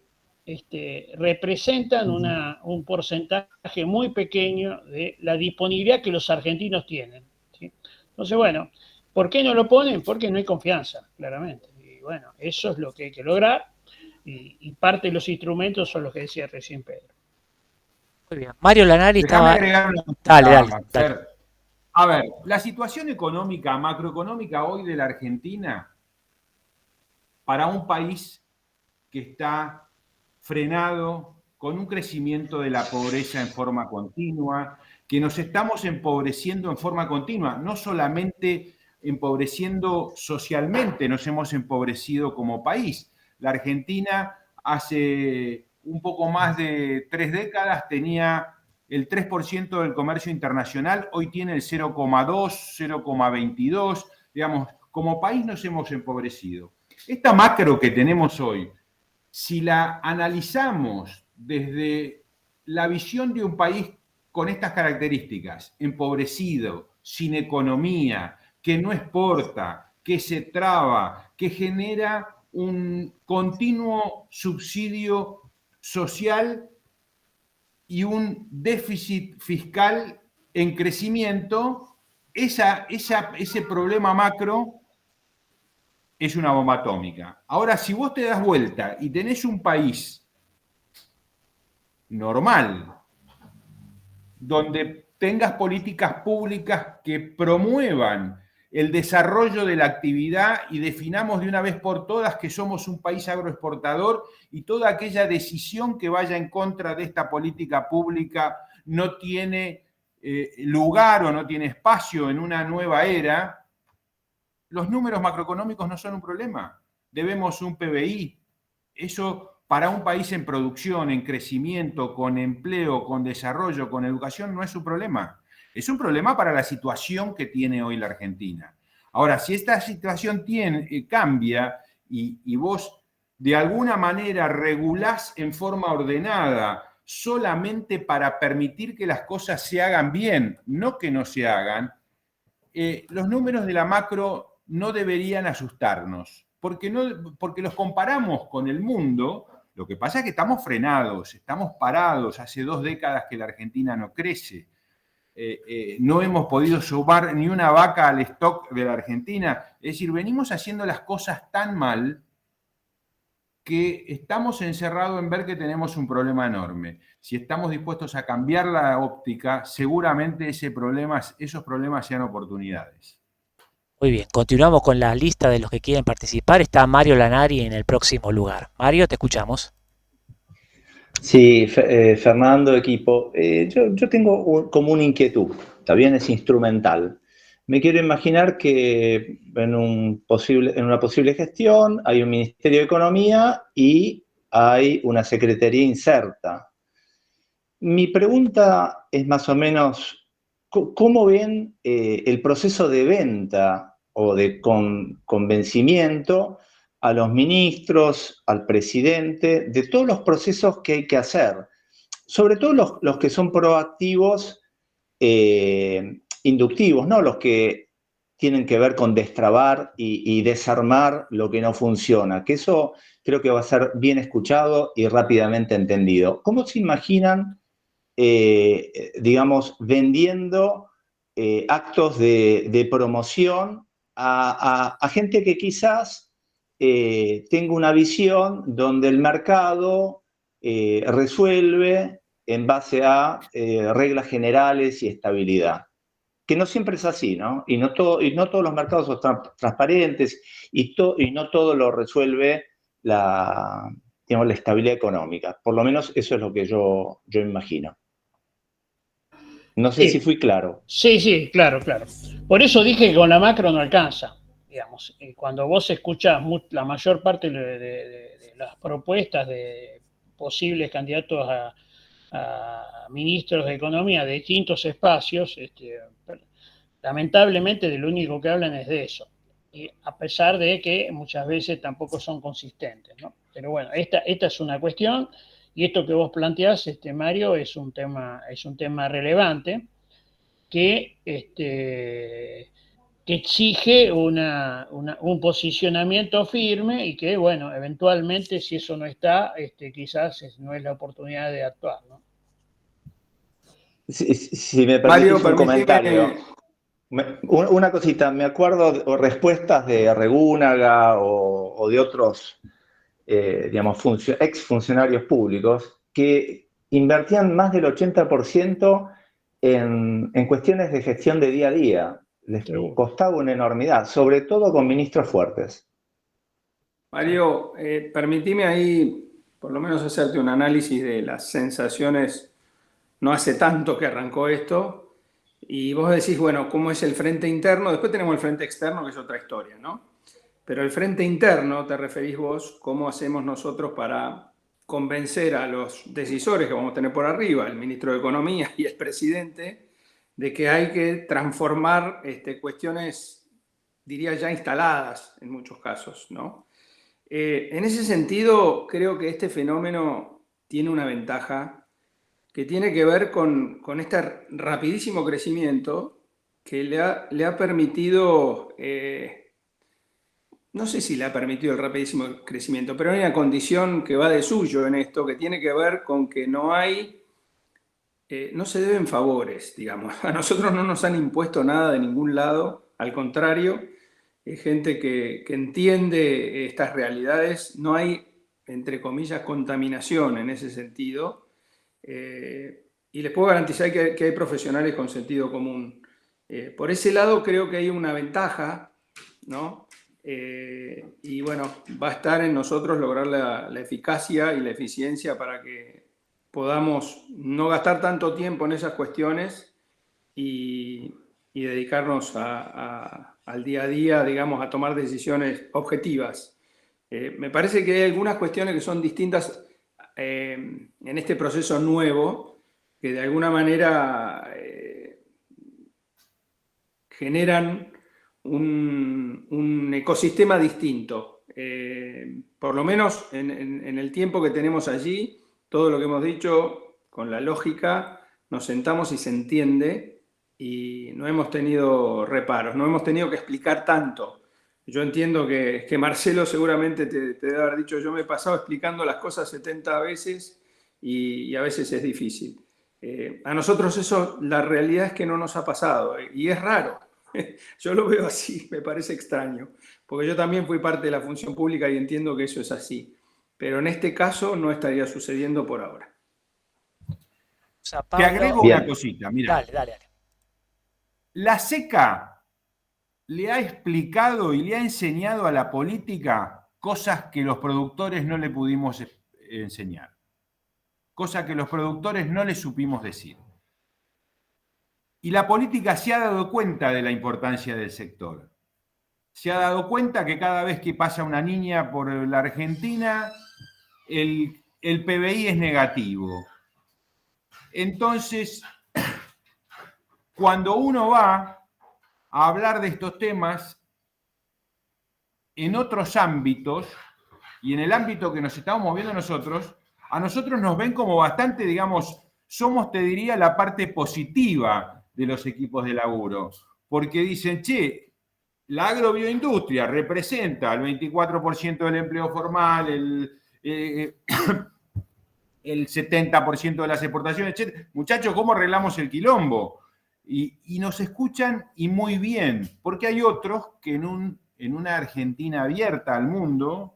[SPEAKER 3] representan un porcentaje muy pequeño de la disponibilidad que los argentinos tienen, ¿sí? Entonces, bueno, ¿por qué no lo ponen? Porque no hay confianza, claramente. Y bueno, eso es lo que hay que lograr, y parte de los instrumentos son los que decía recién Pedro.
[SPEAKER 2] Muy bien. Mario Lanari
[SPEAKER 4] Déjame
[SPEAKER 2] estaba...
[SPEAKER 4] agregar una
[SPEAKER 2] Dale.
[SPEAKER 4] Fer. A ver, la situación económica, macroeconómica hoy de la Argentina, para un país que está frenado, con un crecimiento de la pobreza en forma continua, que nos estamos empobreciendo en forma continua, no solamente empobreciendo socialmente, nos hemos empobrecido como país. La Argentina hace un poco más de 3 décadas tenía el 3% del comercio internacional, hoy tiene el 0,2, 0,22, digamos, como país nos hemos empobrecido. Esta macro que tenemos hoy, si la analizamos desde la visión de un país con estas características, empobrecido, sin economía, que no exporta, que se traba, que genera un continuo subsidio social y un déficit fiscal en crecimiento, ese problema macro es una bomba atómica. Ahora, si vos te das vuelta y tenés un país normal, donde tengas políticas públicas que promuevan el desarrollo de la actividad y definamos de una vez por todas que somos un país agroexportador, y toda aquella decisión que vaya en contra de esta política pública no tiene lugar o no tiene espacio en una nueva era, los números macroeconómicos no son un problema. Debemos un PBI. Eso para un país en producción, en crecimiento, con empleo, con desarrollo, con educación, no es un problema. Es un problema para la situación que tiene hoy la Argentina. Ahora, si esta situación cambia y vos de alguna manera regulás en forma ordenada solamente para permitir que las cosas se hagan bien, no que no se hagan, los números de la macro no deberían asustarnos, porque los comparamos con el mundo. Lo que pasa es que estamos frenados, estamos parados. Hace 2 décadas que la Argentina no crece. No hemos podido sumar ni una vaca al stock de la Argentina. Es decir, venimos haciendo las cosas tan mal que estamos encerrados en ver que tenemos un problema enorme. Si estamos dispuestos a cambiar la óptica, seguramente esos problemas sean oportunidades.
[SPEAKER 2] Muy bien, continuamos con la lista de los que quieren participar. Está Mario Lanari en el próximo lugar. Mario, te escuchamos.
[SPEAKER 9] Sí, Fernando, equipo. Yo tengo como una inquietud, también es instrumental. me quiero imaginar que en una posible gestión hay un Ministerio de Economía y hay una Secretaría inserta. Mi pregunta es más o menos, ¿cómo ven el proceso de venta o de convencimiento a los ministros, al presidente, de todos los procesos que hay que hacer? Sobre todo los que son proactivos, inductivos, ¿no? Los que tienen que ver con destrabar y desarmar lo que no funciona, que eso creo que va a ser bien escuchado y rápidamente entendido. ¿Cómo se imaginan, digamos, vendiendo actos de promoción a gente que quizás tenga una visión donde el mercado resuelve en base a reglas generales y estabilidad? Que no siempre es así, ¿no? Y no todos los mercados son transparentes y no todo lo resuelve digamos, la estabilidad económica. Por lo menos eso es lo que yo imagino. No sé si fui claro.
[SPEAKER 3] Sí, claro. Por eso dije que con la macro no alcanza, digamos. Cuando vos escuchás la mayor parte de las propuestas de posibles candidatos a ministros de Economía de distintos espacios, lamentablemente de lo único que hablan es de eso. Y a pesar de que muchas veces tampoco son consistentes, ¿no? Pero bueno, esta es una cuestión, y esto que vos planteás, Mario, es un tema relevante que exige un posicionamiento firme y que, bueno, eventualmente si eso no está, quizás no es la oportunidad de actuar, ¿no?
[SPEAKER 9] Si me permitís un comentario. Una cosita, me acuerdo de respuestas de Regúnaga o de otros, digamos, exfuncionarios públicos que invertían más del 80% en cuestiones de gestión de día a día. Les costaba una enormidad, sobre todo con ministros fuertes.
[SPEAKER 1] Mario, permitime ahí por lo menos hacerte un análisis de las sensaciones. No hace tanto que arrancó esto, y vos decís, bueno, ¿cómo es el frente interno? Después tenemos el frente externo, que es otra historia, ¿no? Pero el frente interno, te referís vos, ¿cómo hacemos nosotros para convencer a los decisores que vamos a tener por arriba, el ministro de Economía y el presidente, de que hay que transformar cuestiones, diría ya instaladas en muchos casos, ¿no? En ese sentido, creo que este fenómeno tiene una ventaja que tiene que ver con este rapidísimo crecimiento que le ha permitido, no sé si le ha permitido el rapidísimo crecimiento, pero hay una condición que va de suyo en esto, que tiene que ver con que no se deben favores, digamos. A nosotros no nos han impuesto nada de ningún lado, al contrario, gente que entiende estas realidades, no hay, entre comillas, contaminación en ese sentido. Y les puedo garantizar que hay profesionales con sentido común. Por ese lado creo que hay una ventaja, ¿no? Y bueno, va a estar en nosotros lograr la eficacia y la eficiencia para que podamos no gastar tanto tiempo en esas cuestiones y dedicarnos al día a día, digamos, a tomar decisiones objetivas. Me parece que hay algunas cuestiones que son distintas en este proceso nuevo, que de alguna manera generan un ecosistema distinto. Por lo menos en el tiempo que tenemos allí, todo lo que hemos dicho con la lógica, nos sentamos y se entiende, y no hemos tenido reparos, no hemos tenido que explicar tanto. Yo entiendo que Marcelo seguramente te debe haber dicho, yo me he pasado explicando las cosas 70 veces y a veces es difícil. A nosotros eso, la realidad es que no nos ha pasado, y es raro. Yo lo veo así, me parece extraño, porque yo también fui parte de la función pública y entiendo que eso es así. Pero en este caso no estaría sucediendo por ahora.
[SPEAKER 4] Te agrego una cosita, mira.
[SPEAKER 2] Dale.
[SPEAKER 4] La SECA le ha explicado y le ha enseñado a la política cosas que los productores no le pudimos enseñar. Cosas que los productores no le supimos decir. Y la política se ha dado cuenta de la importancia del sector. Se ha dado cuenta que cada vez que pasa una niña por la Argentina, el PBI es negativo. Entonces, cuando uno va a hablar de estos temas en otros ámbitos, y en el ámbito que nos estamos moviendo nosotros, a nosotros nos ven como bastante, digamos, somos, te diría, la parte positiva de los equipos de laburo, porque dicen, che, la agrobioindustria representa el 24% del empleo formal, el 70% de las exportaciones, etc. Muchachos, ¿cómo arreglamos el quilombo? Y nos escuchan y muy bien, porque hay otros que en una Argentina abierta al mundo,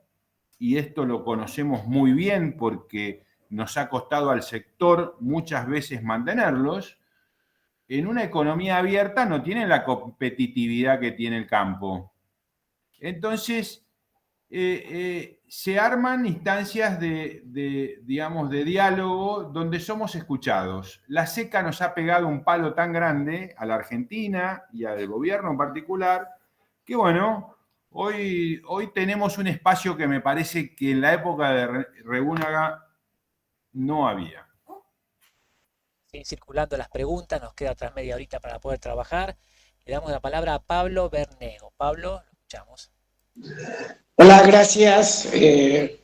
[SPEAKER 4] y esto lo conocemos muy bien porque nos ha costado al sector muchas veces mantenerlos, en una economía abierta no tienen la competitividad que tiene el campo. Entonces, se arman instancias digamos, de diálogo donde somos escuchados. La seca nos ha pegado un palo tan grande a la Argentina y al gobierno en particular, que bueno, hoy tenemos un espacio que me parece que en la época de Reúnaga no había.
[SPEAKER 2] Siguen circulando las preguntas, nos queda tras media horita para poder trabajar. Le damos la palabra a Pablo Bernego. Pablo, lo escuchamos.
[SPEAKER 10] Hola, gracias. Qué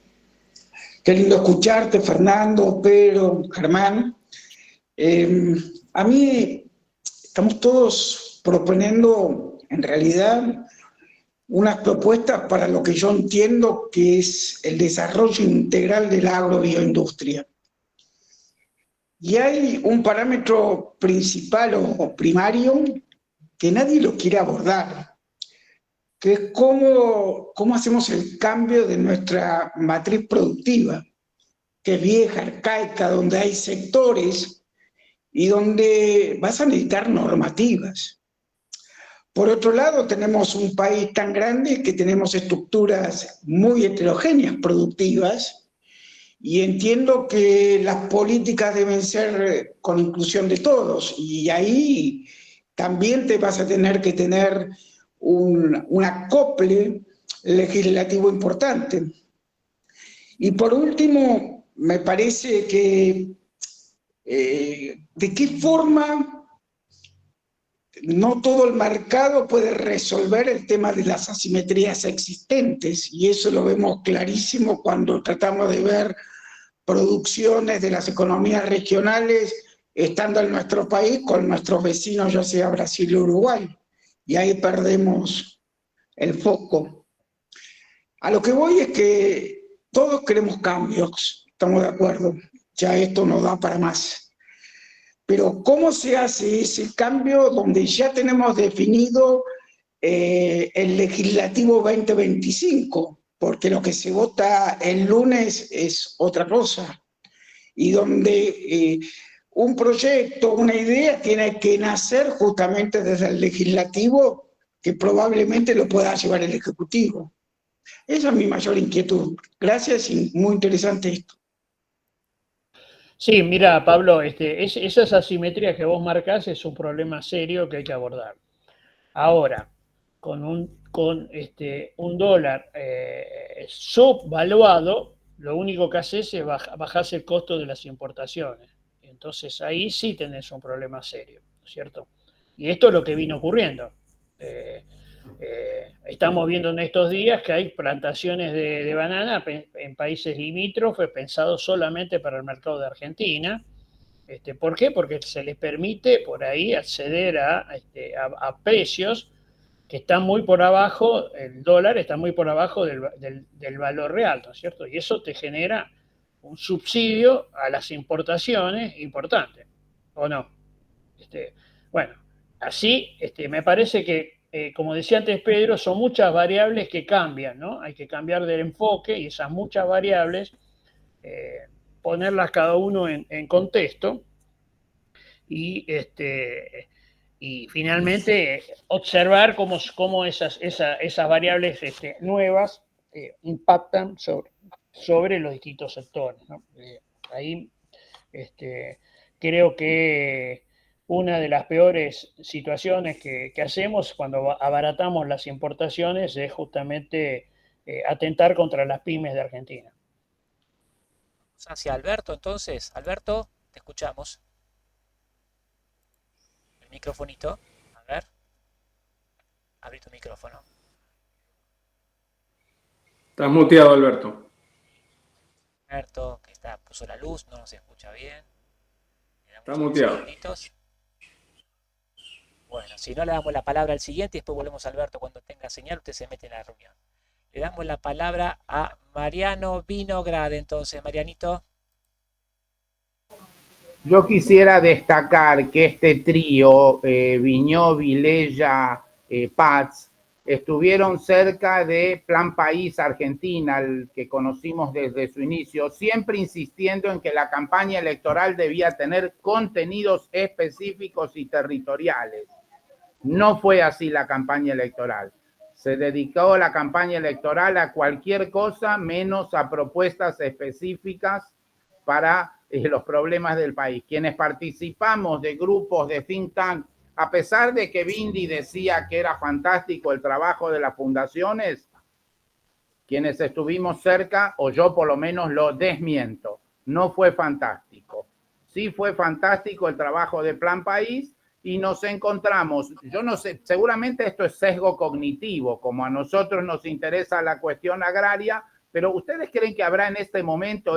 [SPEAKER 10] lindo escucharte, Fernando, Pedro, Germán. A mí estamos todos proponiendo, en realidad, unas propuestas para lo que yo entiendo que es el desarrollo integral de la agrobioindustria. Y hay un parámetro principal o primario que nadie lo quiere abordar, que es cómo hacemos el cambio de nuestra matriz productiva, que es vieja, arcaica, donde hay sectores y donde vas a necesitar normativas. Por otro lado, tenemos un país tan grande que tenemos estructuras muy heterogéneas productivas, y entiendo que las políticas deben ser con inclusión de todos, y ahí también te vas a tener que tener un acople legislativo importante. Y por último, me parece que de qué forma no todo el mercado puede resolver el tema de las asimetrías existentes, y eso lo vemos clarísimo cuando tratamos de ver producciones de las economías regionales estando en nuestro país con nuestros vecinos, ya sea Brasil o Uruguay, y ahí perdemos el foco. A lo que voy es que todos queremos cambios, estamos de acuerdo, ya esto no da para más. Pero ¿cómo se hace ese cambio donde ya tenemos definido el legislativo 2025? Porque lo que se vota el lunes es otra cosa. Y donde un proyecto, una idea tiene que nacer justamente desde el legislativo, que probablemente lo pueda llevar el ejecutivo. Esa es mi mayor inquietud. Gracias y muy interesante esto.
[SPEAKER 3] Sí, mira, Pablo, esas asimetrías que vos marcás es un problema serio que hay que abordar. Ahora, con un dólar subvaluado, lo único que haces es bajar el costo de las importaciones. Entonces ahí sí tenés un problema serio, ¿cierto? Y esto es lo que vino ocurriendo. Estamos viendo en estos días que hay plantaciones de banana en países limítrofes pensados solamente para el mercado de Argentina. ¿Por qué? Porque se les permite por ahí acceder a precios que están muy por abajo, el dólar está muy por abajo del valor real, ¿no es cierto? Y eso te genera un subsidio a las importaciones importante, ¿o no? Bueno, así me parece que, como decía antes Pedro, son muchas variables que cambian, ¿no? Hay que cambiar del enfoque y esas muchas variables, ponerlas cada uno en contexto y finalmente observar cómo esas variables nuevas impactan sobre los distintos sectores, ¿no? Ahí creo que una de las peores situaciones que hacemos cuando abaratamos las importaciones es justamente atentar contra las pymes de Argentina.
[SPEAKER 2] Hacia Alberto, entonces. Alberto, te escuchamos. El microfonito. A ver. Abrí tu micrófono.
[SPEAKER 1] Estás muteado, Alberto.
[SPEAKER 2] Alberto, que puso la luz, no nos escucha bien.
[SPEAKER 1] Está muteado.
[SPEAKER 2] Segunditos. Bueno, si no le damos la palabra al siguiente y después volvemos a Alberto cuando tenga señal, usted se mete en la reunión. Le damos la palabra a Mariano Vinograd, entonces, Marianito.
[SPEAKER 6] Yo quisiera destacar que este trío, Viñó, Vilella, Paz, estuvieron cerca de Plan País Argentina, el que conocimos desde su inicio, siempre insistiendo en que la campaña electoral debía tener contenidos específicos y territoriales. No fue así la campaña electoral. Se dedicó la campaña electoral a cualquier cosa menos a propuestas específicas para los problemas del país. Quienes participamos de grupos de think tank, a pesar de que Bindi decía que era fantástico el trabajo de las fundaciones, quienes estuvimos cerca, o yo por lo menos lo desmiento, no fue fantástico. Sí fue fantástico el trabajo de Plan País y nos encontramos, yo no sé, seguramente esto es sesgo cognitivo, como a nosotros nos interesa la cuestión agraria, pero ¿ustedes creen que habrá en este momento,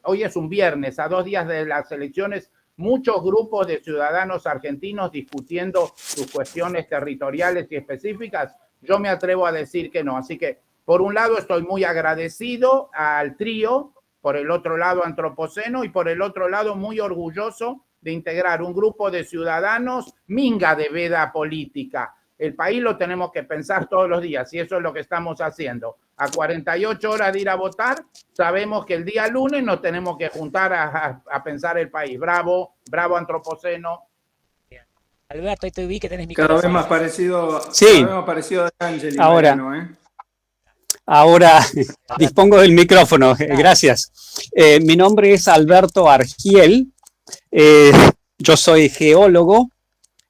[SPEAKER 6] hoy es un viernes, a 2 días de las elecciones, muchos grupos de ciudadanos argentinos discutiendo sus cuestiones territoriales y específicas? Yo me atrevo a decir que no. Así que, por un lado, estoy muy agradecido al trío, por el otro lado, Antropoceno, y por el otro lado, muy orgulloso de integrar un grupo de ciudadanos minga de veda política. El país lo tenemos que pensar todos los días y eso es lo que estamos haciendo. A 48 horas de ir a votar, sabemos que el día lunes nos tenemos que juntar a pensar el país. Bravo, bravo Antropoceno.
[SPEAKER 2] Bien. Alberto, ahí te vi que tenés micrófono.
[SPEAKER 1] Cada vez más parecido,
[SPEAKER 11] Sí.
[SPEAKER 1] cada vez más parecido a Angeli.
[SPEAKER 11] Ahora.
[SPEAKER 1] Mariano,
[SPEAKER 11] Ahora dispongo del micrófono, gracias. Mi nombre es Alberto Argiel, yo soy geólogo,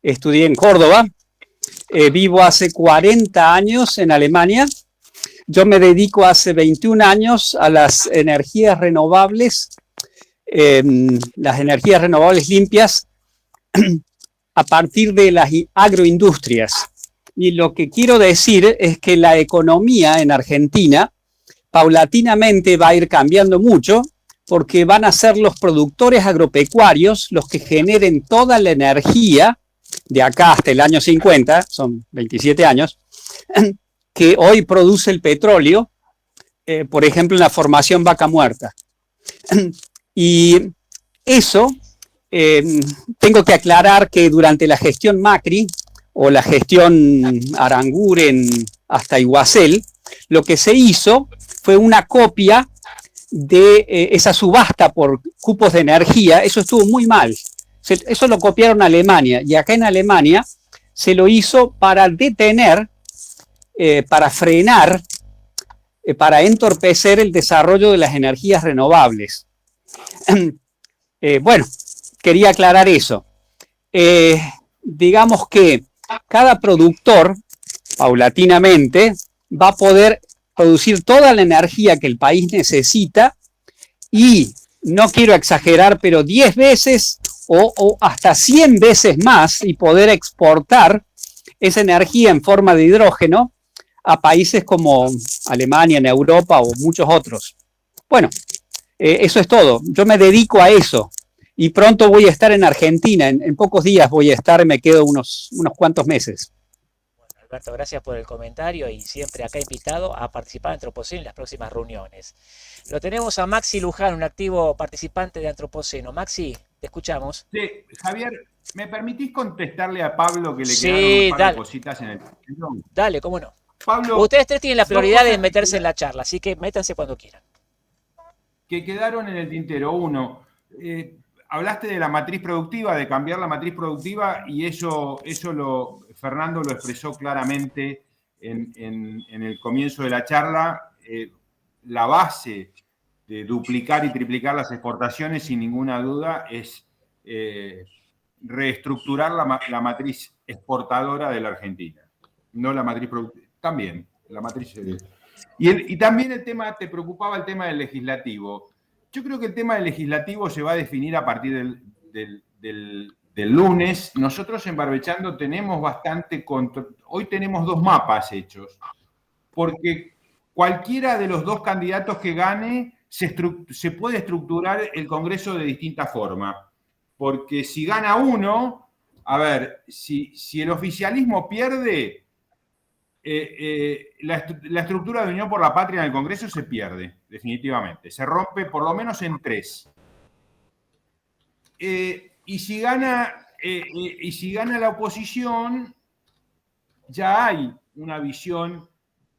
[SPEAKER 11] estudié en Córdoba, vivo hace 40 años en Alemania. Yo me dedico hace 21 años a las energías renovables limpias a partir de las agroindustrias. Y lo que quiero decir es que la economía en Argentina paulatinamente va a ir cambiando mucho porque van a ser los productores agropecuarios los que generen toda la energía de acá hasta el año 50, son 27 años, que hoy produce el petróleo, por ejemplo, en la formación Vaca Muerta. Y eso, tengo que aclarar que durante la gestión Macri o la gestión Aranguren hasta Iguacel, lo que se hizo fue una copia de esa subasta por cupos de energía. Eso estuvo muy mal. Eso lo copiaron a Alemania y acá en Alemania se lo hizo para detener, para frenar, para entorpecer el desarrollo de las energías renovables. Bueno, quería aclarar eso. Digamos que cada productor, paulatinamente, va a poder producir toda la energía que el país necesita y, no quiero exagerar, pero 10 veces o hasta 100 veces más y poder exportar esa energía en forma de hidrógeno a países como Alemania, en Europa o muchos otros. Bueno, eso es todo. Yo me dedico a eso y pronto voy a estar en Argentina. En pocos días voy a estar, me quedo unos cuantos meses.
[SPEAKER 2] Bueno, Alberto, gracias por el comentario y siempre acá invitado a participar en Antropoceno en las próximas reuniones. Lo tenemos a Maxi Luján, un activo participante de Antropoceno. Maxi, te escuchamos.
[SPEAKER 4] Sí, Javier, ¿me permitís contestarle a Pablo que le quedaron un par de cositas en el tintero?
[SPEAKER 2] Dale, cómo no.
[SPEAKER 4] Pablo,
[SPEAKER 2] ustedes tres tienen la prioridad de meterse en la charla, así que métanse cuando quieran.
[SPEAKER 4] Que quedaron en el tintero. Uno, hablaste de la matriz productiva, de cambiar la matriz productiva, y eso Fernando lo expresó claramente en el comienzo de la charla. La base de duplicar y triplicar las exportaciones, sin ninguna duda, es reestructurar la matriz exportadora de la Argentina, no la matriz productiva, también la matriz. Y también el tema, te preocupaba el tema del legislativo. Yo creo que el tema del legislativo se va a definir a partir del lunes. Nosotros en Barbechando tenemos bastante control. Hoy tenemos 2 mapas hechos, porque cualquiera de los 2 candidatos que gane se puede estructurar el Congreso de distinta forma. Porque si gana uno, a ver, si el oficialismo pierde, la estructura de Unión por la Patria en el Congreso se pierde, definitivamente. Se rompe por lo menos en 3. Y si gana la oposición, ya hay una visión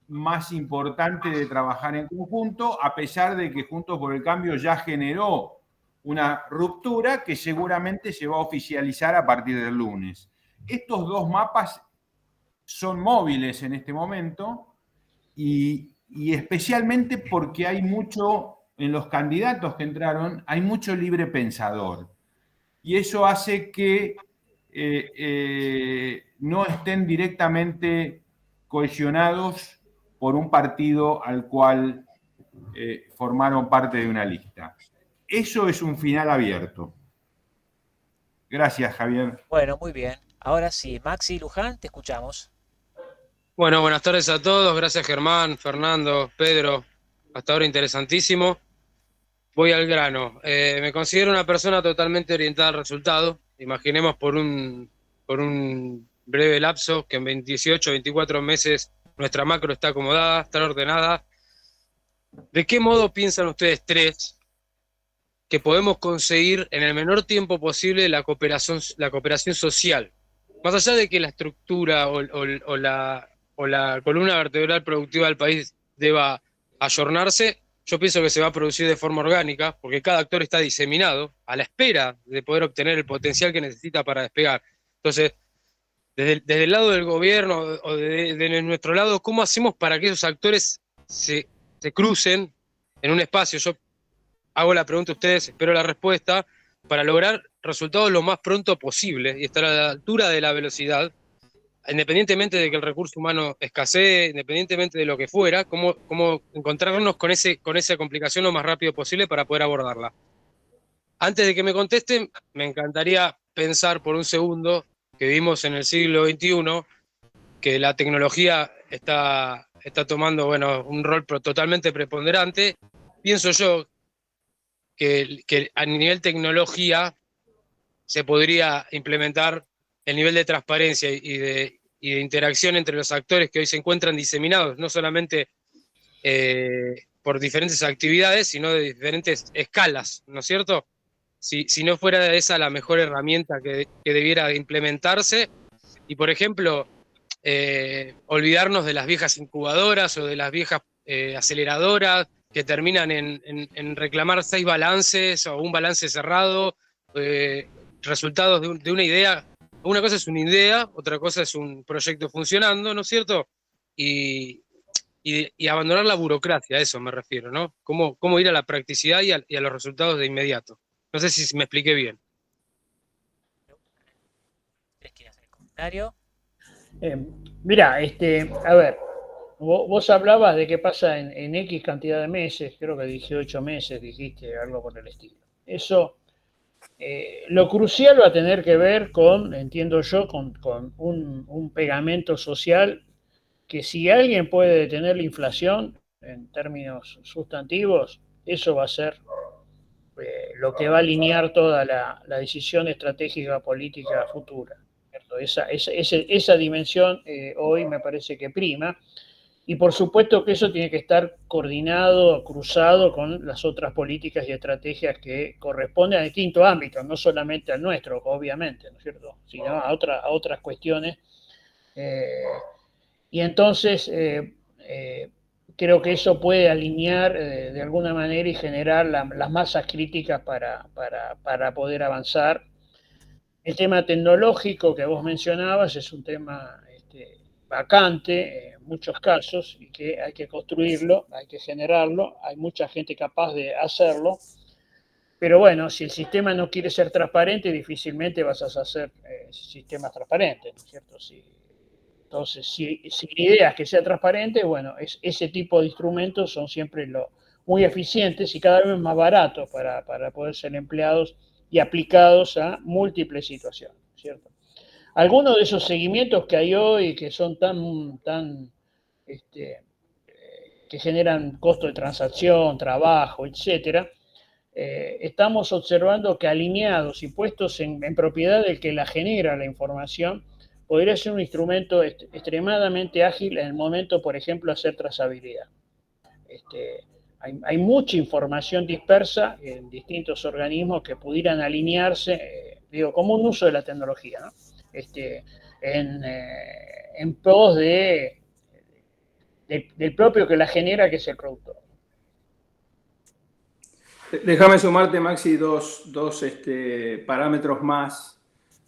[SPEAKER 4] más importante de trabajar en conjunto, a pesar de que Juntos por el Cambio ya generó una ruptura que seguramente se va a oficializar a partir del lunes. Estos 2 mapas son móviles en este momento y especialmente porque hay mucho, en los candidatos que entraron, hay mucho libre pensador. Y eso hace que no estén directamente cohesionados por un partido al cual formaron parte de una lista. Eso es un final abierto. Gracias, Javier.
[SPEAKER 2] Bueno, muy bien. Ahora sí, Maxi Luján, te escuchamos.
[SPEAKER 12] Bueno, buenas tardes a todos. Gracias, Germán, Fernando, Pedro. Hasta ahora interesantísimo. Voy al grano. Me considero una persona totalmente orientada al resultado. Imaginemos por un breve lapso que en 18, 24 meses nuestra macro está acomodada, está ordenada. ¿De qué modo piensan ustedes 3 que podemos conseguir en el menor tiempo posible la cooperación social? Más allá de que la estructura o la columna vertebral productiva del país deba ayornarse, yo pienso que se va a producir de forma orgánica, porque cada actor está diseminado a la espera de poder obtener el potencial que necesita para despegar. Entonces, desde el lado del gobierno o de nuestro lado, ¿cómo hacemos para que esos actores se crucen en un espacio? Yo hago la pregunta a ustedes, espero la respuesta, para lograr resultados lo más pronto posible y estar a la altura de la velocidad, independientemente de que el recurso humano escasee, independientemente de lo que fuera, cómo encontrarnos con esa complicación lo más rápido posible para poder abordarla. Antes de que me contesten, me encantaría pensar por un segundo que vivimos en el siglo XXI, que la tecnología está tomando, bueno, un rol totalmente preponderante. Pienso yo que a nivel tecnología se podría implementar el nivel de transparencia y de interacción entre los actores que hoy se encuentran diseminados, no solamente por diferentes actividades, sino de diferentes escalas, ¿no es cierto? Si no fuera esa la mejor herramienta que debiera implementarse, y por ejemplo, olvidarnos de las viejas incubadoras o de las viejas aceleradoras que terminan en reclamar 6 balances o un balance cerrado, resultados de una idea. Una cosa es una idea, otra cosa es un proyecto funcionando, ¿no es cierto? Y abandonar la burocracia, a eso me refiero, ¿no? Cómo ir a la practicidad y a los resultados de inmediato. No sé si me expliqué bien.
[SPEAKER 2] ¿Quieres hacer el comentario?
[SPEAKER 3] Mira, a ver, vos hablabas de qué pasa en X cantidad de meses, creo que 18 meses dijiste, algo por el estilo. Eso, lo crucial va a tener que ver con, entiendo yo, con un pegamento social que si alguien puede detener la inflación en términos sustantivos, eso va a ser lo que va a alinear toda la decisión estratégica política futura. Esa dimensión hoy me parece que prima, y por supuesto que eso tiene que estar coordinado, cruzado con las otras políticas y estrategias que corresponden a distintos ámbitos, no solamente al nuestro, obviamente, ¿no es cierto?, sino a otras cuestiones. Y entonces creo que eso puede alinear de alguna manera y generar las masas críticas para poder avanzar. El tema tecnológico que vos mencionabas es un tema vacante en muchos casos y que hay que construirlo, hay que generarlo, hay mucha gente capaz de hacerlo. Pero bueno, si el sistema no quiere ser transparente, difícilmente vas a hacer sistemas transparentes, ¿no es cierto? Entonces, si la idea es que sea transparente, bueno, ese tipo de instrumentos son siempre muy eficientes y cada vez más baratos para poder ser empleados y aplicados a múltiples situaciones, ¿cierto? Algunos de esos seguimientos que hay hoy, que son que generan costo de transacción, trabajo, etcétera, estamos observando que alineados y puestos en propiedad del que la genera la información, podría ser un instrumento extremadamente ágil en el momento, por ejemplo, de hacer trazabilidad. Hay mucha información dispersa en distintos organismos que pudieran alinearse, como un uso de la tecnología, ¿no? En pos del propio que la genera, que es el productor.
[SPEAKER 1] Déjame sumarte, Maxi, dos parámetros más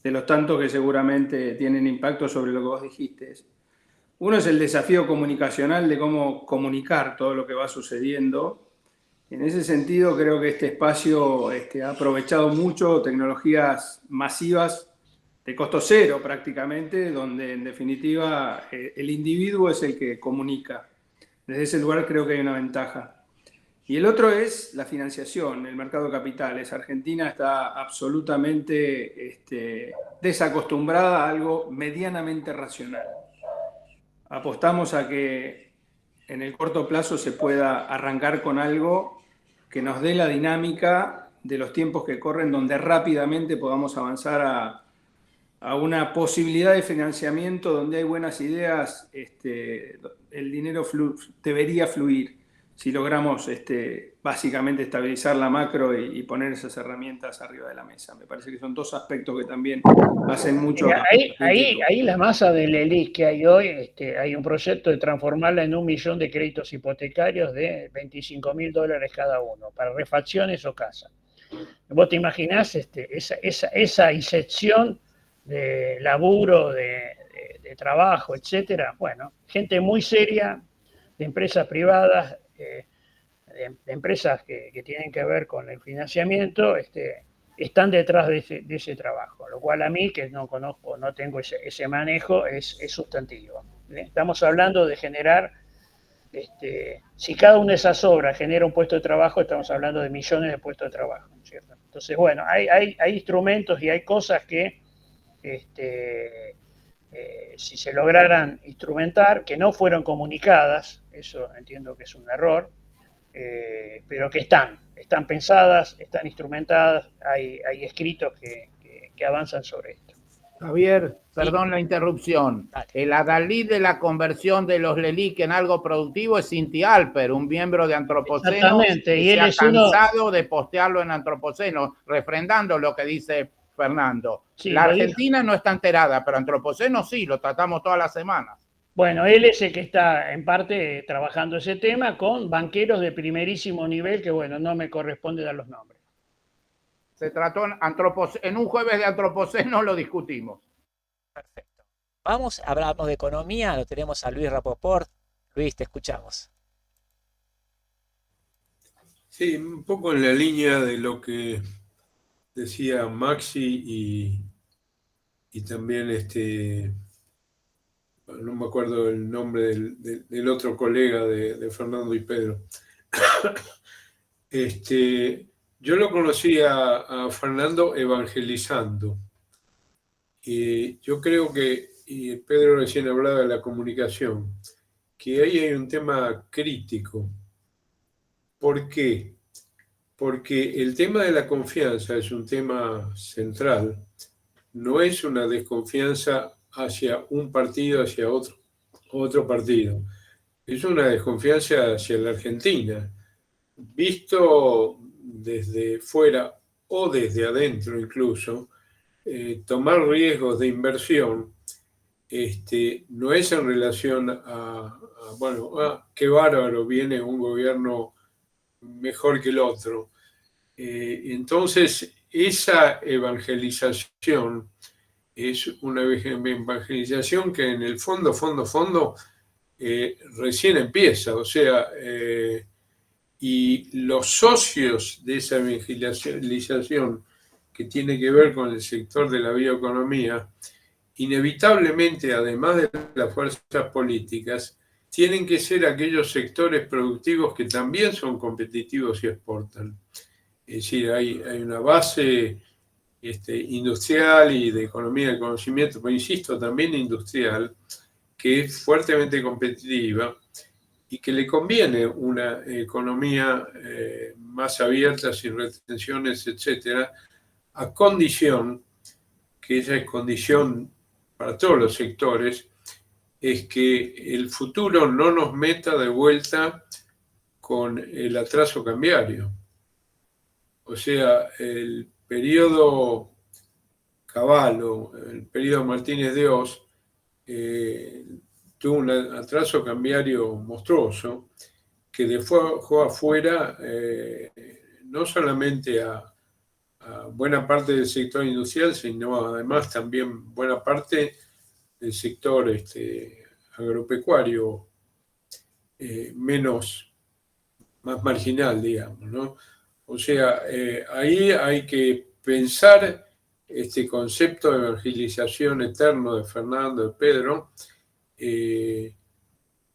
[SPEAKER 1] de los tantos que seguramente tienen impacto sobre lo que vos dijiste. Uno es el desafío comunicacional de cómo comunicar todo lo que va sucediendo. En ese sentido, creo que este espacio ha aprovechado mucho tecnologías masivas de costo cero prácticamente, donde en definitiva el individuo es el que comunica. Desde ese lugar creo que hay una ventaja. Y el otro es la financiación, el mercado de capitales. Argentina está absolutamente desacostumbrada a algo medianamente racional. Apostamos a que en el corto plazo se pueda arrancar con algo que nos dé la dinámica de los tiempos que corren, donde rápidamente podamos avanzar a una posibilidad de financiamiento donde hay buenas ideas, el dinero debería fluir. Si logramos básicamente estabilizar la macro y poner esas herramientas arriba de la mesa. Me parece que son dos aspectos que también hacen mucho.
[SPEAKER 3] Ahí la masa del ELIC que hay hoy, hay un proyecto de transformarla en 1 millón de créditos hipotecarios de $25.000 cada uno, para refacciones o casa. ¿Vos te imaginás esa inyección de laburo, de trabajo, etcétera? Bueno, gente muy seria, de empresas privadas, de empresas que tienen que ver con el financiamiento, están detrás de ese trabajo, lo cual a mí, que no conozco, no tengo ese manejo, es sustantivo. Estamos hablando de generar, si cada una de esas obras genera un puesto de trabajo, estamos hablando de millones de puestos de trabajo, ¿cierto? Entonces, bueno, hay instrumentos y hay cosas que si se lograran instrumentar, que no fueron comunicadas, eso entiendo que es un error, pero que están pensadas, están instrumentadas, hay escritos que avanzan sobre esto.
[SPEAKER 6] Javier, perdón la interrupción. El adalid de la conversión de los LELIC en algo productivo es Cinti Alper, un miembro de Antropoceno.
[SPEAKER 3] Exactamente, y él
[SPEAKER 6] se ha
[SPEAKER 3] es
[SPEAKER 6] cansado de postearlo en Antropoceno, refrendando lo que dice Fernando.
[SPEAKER 3] Sí,
[SPEAKER 6] la Argentina no está enterada, pero Antropoceno sí, lo tratamos todas las semanas.
[SPEAKER 3] Bueno, él es el que está en parte trabajando ese tema con banqueros de primerísimo nivel, que bueno, no me corresponde dar los nombres.
[SPEAKER 6] Se trató en un jueves de Antropoceno, lo discutimos.
[SPEAKER 2] Perfecto. Hablamos de economía, lo tenemos a Luis Rapoport. Luis, te escuchamos.
[SPEAKER 13] Sí, un poco en la línea de lo que decía Maxi y también no me acuerdo el nombre del otro colega de Fernando y Pedro. Yo lo conocí a Fernando evangelizando. Y yo creo que, y Pedro recién hablaba de la comunicación, que ahí hay un tema crítico. ¿Por qué? Porque el tema de la confianza es un tema central. No es una desconfianza hacia un partido, hacia otro partido. Es una desconfianza hacia la Argentina. Visto desde fuera o desde adentro incluso, tomar riesgos de inversión no es en relación a qué bárbaro, viene un gobierno mejor que el otro. Entonces, esa evangelización es una evangelización que en el fondo, recién empieza. O sea, y los socios de esa evangelización que tiene que ver con el sector de la bioeconomía, inevitablemente, además de las fuerzas políticas, tienen que ser aquellos sectores productivos que también son competitivos y exportan. Es decir, hay una base industrial y de economía del conocimiento, pero insisto, también industrial, que es fuertemente competitiva y que le conviene una economía más abierta, sin retenciones, etcétera, a condición, que esa es condición para todos los sectores, es que el futuro no nos meta de vuelta con el atraso cambiario. O sea, el periodo Cavallo, el periodo Martínez de Oz, tuvo un atraso cambiario monstruoso que dejó afuera no solamente a buena parte del sector industrial, sino además también buena parte del sector agropecuario más marginal, digamos, ¿no? O sea, ahí hay que pensar este concepto de evangelización eterno de Fernando, de Pedro,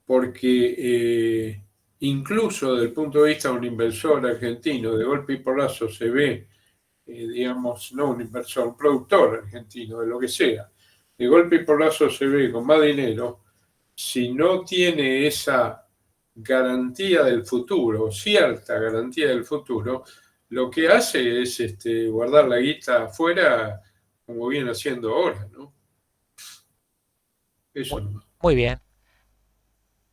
[SPEAKER 13] porque incluso desde el punto de vista de un inversor argentino, de golpe y porrazo se ve, digamos, no un inversor, un productor argentino, de lo que sea, de golpe y porrazo se ve con más dinero, si no tiene esa garantía del futuro, cierta garantía del futuro, lo que hace es guardar la guita afuera como viene haciendo ahora, ¿no? Eso.
[SPEAKER 2] Muy bien.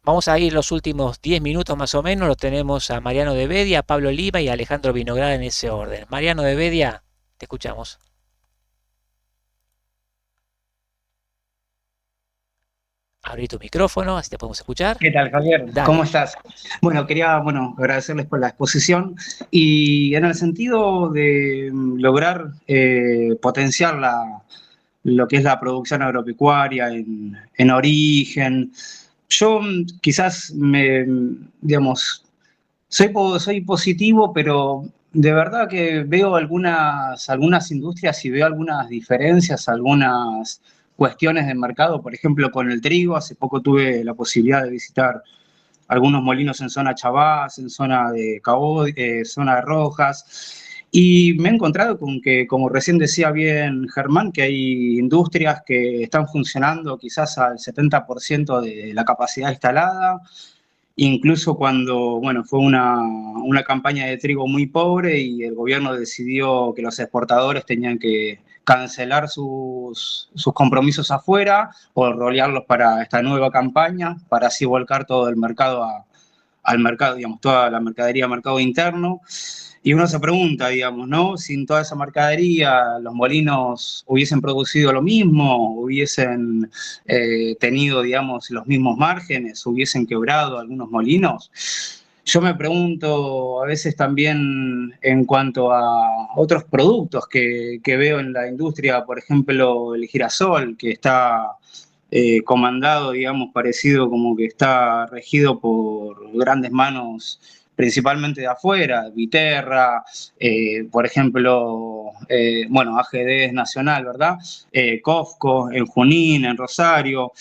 [SPEAKER 2] Vamos a ir los últimos 10 minutos más o menos, lo tenemos a Mariano de Bedia, a Pablo Lima y a Alejandro Vinograd en ese orden. Mariano de Bedia, te escuchamos. Abrí tu micrófono, así te podemos escuchar.
[SPEAKER 14] ¿Qué tal, Javier?
[SPEAKER 2] Dale.
[SPEAKER 14] ¿Cómo estás? Bueno, quería agradecerles por la exposición y en el sentido de lograr potenciar lo que es la producción agropecuaria en origen. Yo quizás soy positivo, pero de verdad que veo algunas industrias y veo algunas diferencias, algunas cuestiones de mercado, por ejemplo, con el trigo. Hace poco tuve la posibilidad de visitar algunos molinos en zona Chabás, en zona de Cabo, zona de Rojas, y me he encontrado con que, como recién decía bien Germán, que hay industrias que están funcionando quizás al 70% de la capacidad instalada, incluso cuando, fue una campaña de trigo muy pobre y el gobierno decidió que los exportadores tenían que cancelar sus compromisos afuera o rolearlos para esta nueva campaña, para así volcar todo el mercado al mercado, digamos, toda la mercadería al mercado interno. Y uno se pregunta, digamos, ¿no? Sin toda esa mercadería, los molinos hubiesen producido lo mismo, hubiesen tenido, digamos, los mismos márgenes, hubiesen quebrado algunos molinos. Yo me pregunto a veces también en cuanto a otros productos que veo en la industria, por ejemplo, el girasol, que está comandado, digamos, parecido como que está regido por grandes manos, principalmente de afuera, Viterra, por ejemplo, AGD es nacional, ¿verdad? Cofco, en Junín, en Rosario.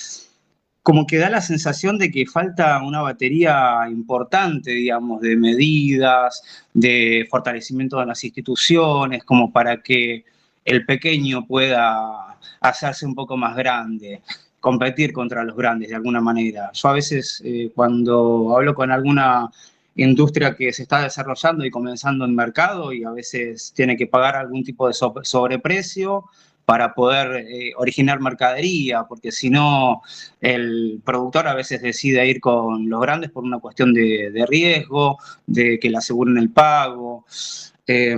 [SPEAKER 14] Como que da la sensación de que falta una batería importante, digamos, de medidas, de fortalecimiento de las instituciones, como para que el pequeño pueda hacerse un poco más grande, competir contra los grandes de alguna manera. Yo a veces cuando hablo con alguna industria que se está desarrollando y comenzando en mercado y a veces tiene que pagar algún tipo de sobreprecio para poder originar mercadería, porque si no, el productor a veces decide ir con los grandes por una cuestión de riesgo, de que le aseguren el pago. Yo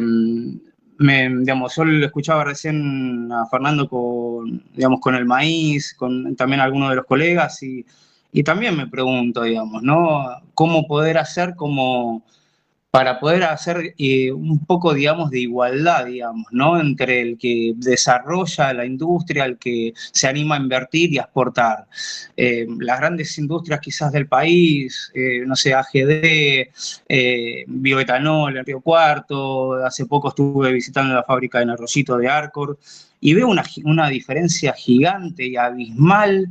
[SPEAKER 14] lo escuchaba recién a Fernando con el maíz, con también algunos de los colegas, y también me pregunto, digamos, ¿no? ¿Cómo poder hacer como para poder hacer un poco, digamos, de igualdad, digamos, ¿no? Entre el que desarrolla la industria, el que se anima a invertir y a exportar. Las grandes industrias quizás del país, no sé, AGD, bioetanol en Río Cuarto, hace poco estuve visitando la fábrica en Arroyito de Arcor, y veo una diferencia gigante y abismal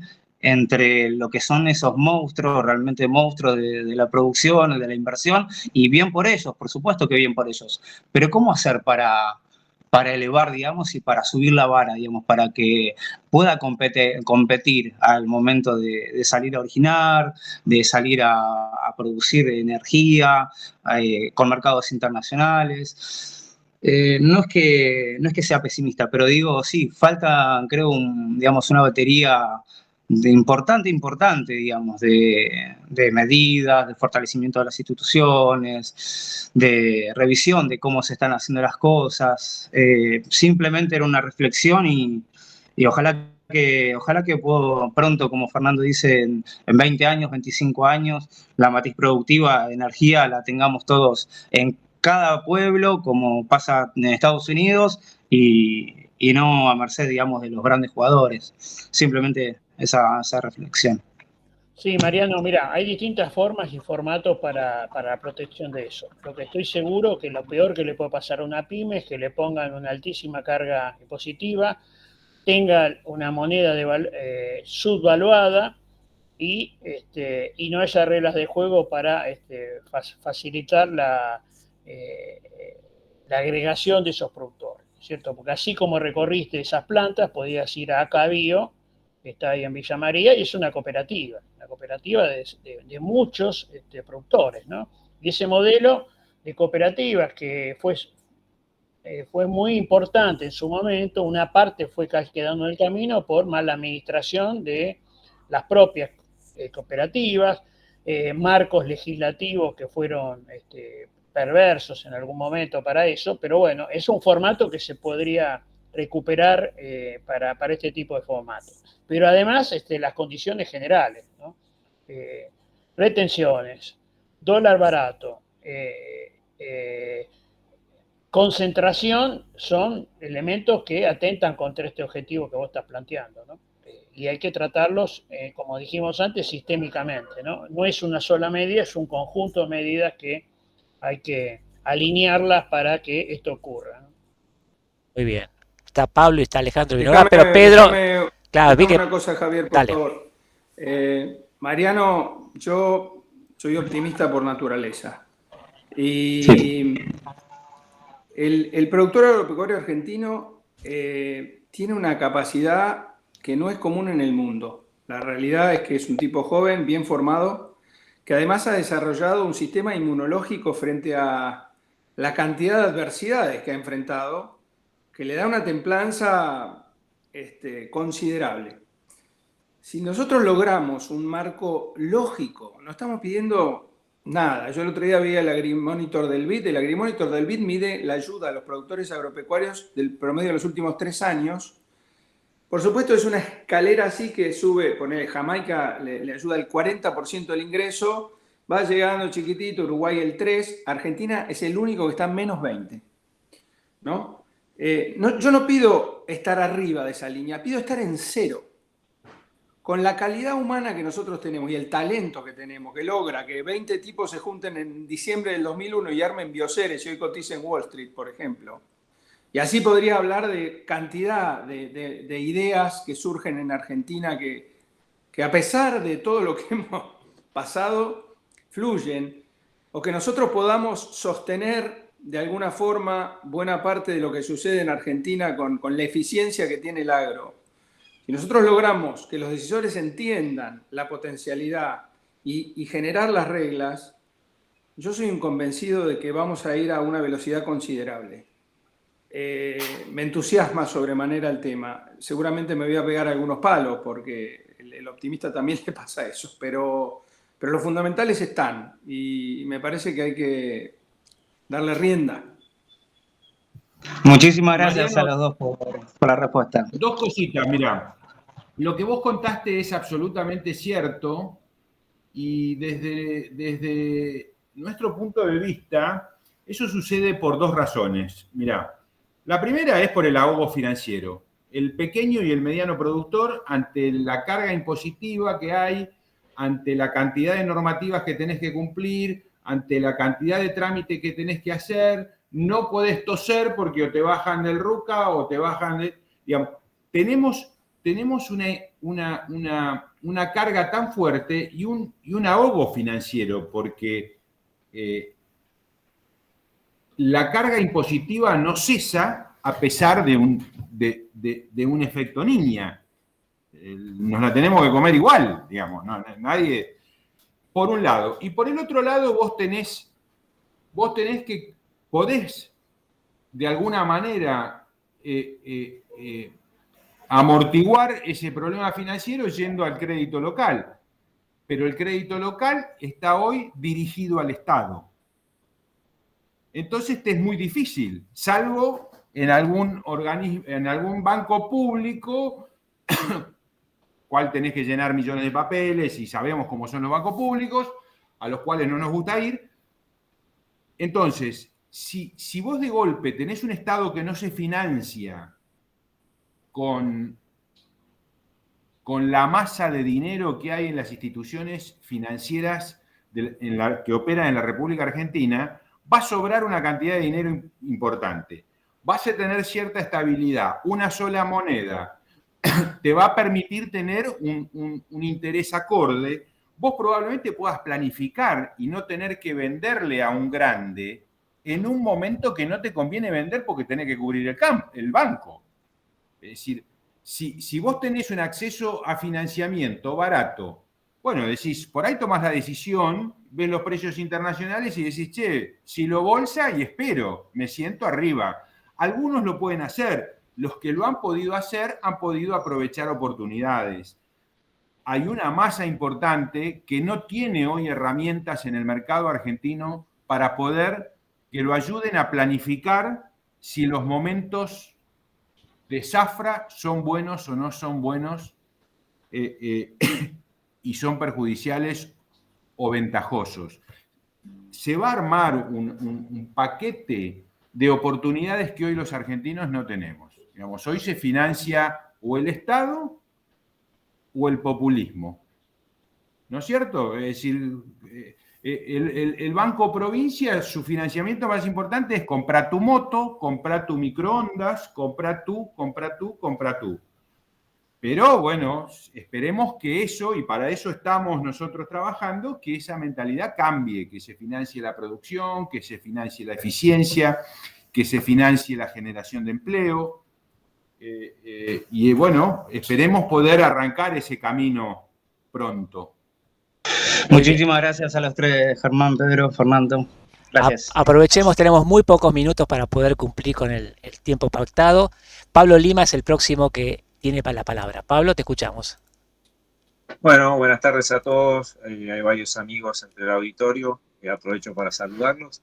[SPEAKER 14] entre lo que son esos monstruos, realmente monstruos de la producción, de la inversión, y bien por ellos, por supuesto que bien por ellos. Pero ¿cómo hacer para elevar, digamos, y para subir la vara, digamos, para que pueda competir al momento de salir a originar, de salir a producir energía, con mercados internacionales? No es que sea pesimista, pero digo, sí, falta, creo, digamos, una batería importante, digamos, de medidas, de fortalecimiento de las instituciones, de revisión de cómo se están haciendo las cosas. Simplemente era una reflexión y ojalá que pronto, como Fernando dice, en 20 años, 25 años, la matriz productiva de energía la tengamos todos en cada pueblo, como pasa en Estados Unidos, y no a merced, digamos, de los grandes jugadores. Simplemente esa reflexión.
[SPEAKER 3] Sí, Mariano, mira, hay distintas formas y formatos para la protección de eso. Lo que estoy seguro que lo peor que le puede pasar a una pyme es que le pongan una altísima carga impositiva, tenga una moneda subvaluada y no haya reglas de juego para facilitar la agregación de esos productores, ¿cierto? Porque así como recorriste esas plantas, podías ir a Acabío, que está ahí en Villa María, y es una cooperativa de muchos productores, ¿no? Y ese modelo de cooperativas que fue muy importante en su momento, una parte fue quedando en el camino por mala administración de las propias cooperativas, marcos legislativos que fueron perversos en algún momento para eso, pero bueno, es un formato que se podría recuperar para este tipo de formatos. Pero además las condiciones generales, ¿no? Retenciones, dólar barato, concentración son elementos que atentan contra este objetivo que vos estás planteando, ¿no? Y hay que tratarlos, como dijimos antes, sistémicamente, ¿no? No es una sola medida, es un conjunto de medidas que hay que alinearlas para que esto ocurra, ¿no?
[SPEAKER 2] Muy bien. Está Pablo y está Alejandro Vinogra, pero Pedro... Claro, vi que...
[SPEAKER 1] Una cosa, Javier, por favor. Mariano, yo soy optimista por naturaleza. Y sí. El productor agropecuario argentino tiene una capacidad que no es común en el mundo. La realidad es que es un tipo joven, bien formado, que además ha desarrollado un sistema inmunológico frente a la cantidad de adversidades que ha enfrentado, que le da una templanza considerable. Si nosotros logramos un marco lógico, no estamos pidiendo nada. Yo el otro día vi el AgriMonitor del BID. El AgriMonitor del BID mide la ayuda a los productores agropecuarios del promedio de los últimos 3 años. Por supuesto, es una escalera así que sube, ponele, Jamaica le ayuda el 40% del ingreso, va llegando chiquitito, Uruguay el 3%, Argentina es el único que está en menos 20%, ¿no? Yo no pido estar arriba de esa línea, pido estar en 0. Con la calidad humana que nosotros tenemos y el talento que tenemos, que logra que 20 tipos se junten en diciembre del 2001 y armen Bioceres y hoy coticen en Wall Street, por ejemplo. Y así podría hablar de cantidad de ideas que surgen en Argentina que a pesar de todo lo que hemos pasado, fluyen, o que nosotros podamos sostener de alguna forma buena parte de lo que sucede en Argentina con la eficiencia que tiene el agro. Si nosotros logramos que los decisores entiendan la potencialidad y generar las reglas, yo soy un convencido de que vamos a ir a una velocidad considerable. Me entusiasma sobremanera el tema. Seguramente me voy a pegar algunos palos porque el optimista también le pasa eso, pero los fundamentales están y me parece que hay que darle rienda.
[SPEAKER 14] Muchísimas gracias,
[SPEAKER 4] Mariano,
[SPEAKER 14] a los dos por la respuesta.
[SPEAKER 4] 2 cositas, mirá. Lo que vos contaste es absolutamente cierto y desde nuestro punto de vista, Eso sucede por dos razones. Mirá, la primera es por el ahogo financiero. El pequeño y el mediano productor, ante la carga impositiva que hay, ante la cantidad de normativas que tenés que cumplir, ante la cantidad de trámites que tenés que hacer, no podés toser porque o te bajan del RUCA o te bajan de... Digamos, tenemos una carga tan fuerte y un ahogo financiero porque la carga impositiva no cesa a pesar de un efecto niña. Nos la tenemos que comer igual, digamos, no, nadie, por un lado. Y por el otro lado vos tenés que, podés de alguna manera amortiguar ese problema financiero yendo al crédito local. Pero el crédito local está hoy dirigido al Estado. Entonces te es muy difícil, salvo en algún banco público, cual tenés que llenar millones de papeles y sabemos cómo son los bancos públicos, a los cuales no nos gusta ir. Entonces, si vos de golpe tenés un Estado que no se financia con la masa de dinero que hay en las instituciones financieras que operan en la República Argentina, va a sobrar una cantidad de dinero importante. Vas a tener cierta estabilidad. Una sola moneda te va a permitir tener un interés acorde. Vos probablemente puedas planificar y no tener que venderle a un grande en un momento que no te conviene vender porque tenés que cubrir el banco. Es decir, si vos tenés un acceso a financiamiento barato, bueno, decís, por ahí tomás la decisión, ves los precios internacionales y decís, che, si lo bolsa y espero, me siento arriba. Algunos lo pueden hacer. Los que lo han podido hacer han podido aprovechar oportunidades. Hay una masa importante que no tiene hoy herramientas en el mercado argentino para poder que lo ayuden a planificar si los momentos de zafra son buenos o no son buenos y son perjudiciales o ventajosos. Se va a armar un paquete de oportunidades que hoy los argentinos no tenemos. Digamos, hoy se financia o el Estado o el populismo. ¿No es cierto? Es decir, el Banco Provincia, su financiamiento más importante es comprar tu moto, comprar tu microondas, comprar tú. Pero bueno, esperemos que eso, y para eso estamos nosotros trabajando, que esa mentalidad cambie, que se financie la producción, que se financie la eficiencia, que se financie la generación de empleo. Y bueno, esperemos poder arrancar ese camino pronto.
[SPEAKER 14] Muchísimas gracias a los tres, Germán, Pedro, Fernando. Gracias.
[SPEAKER 2] Aprovechemos, tenemos muy pocos minutos para poder cumplir con el tiempo pactado. Pablo Lima es el próximo que tiene la palabra. Pablo, te escuchamos.
[SPEAKER 15] Bueno, buenas tardes a todos. Hay varios amigos entre el auditorio. Aprovecho para saludarlos.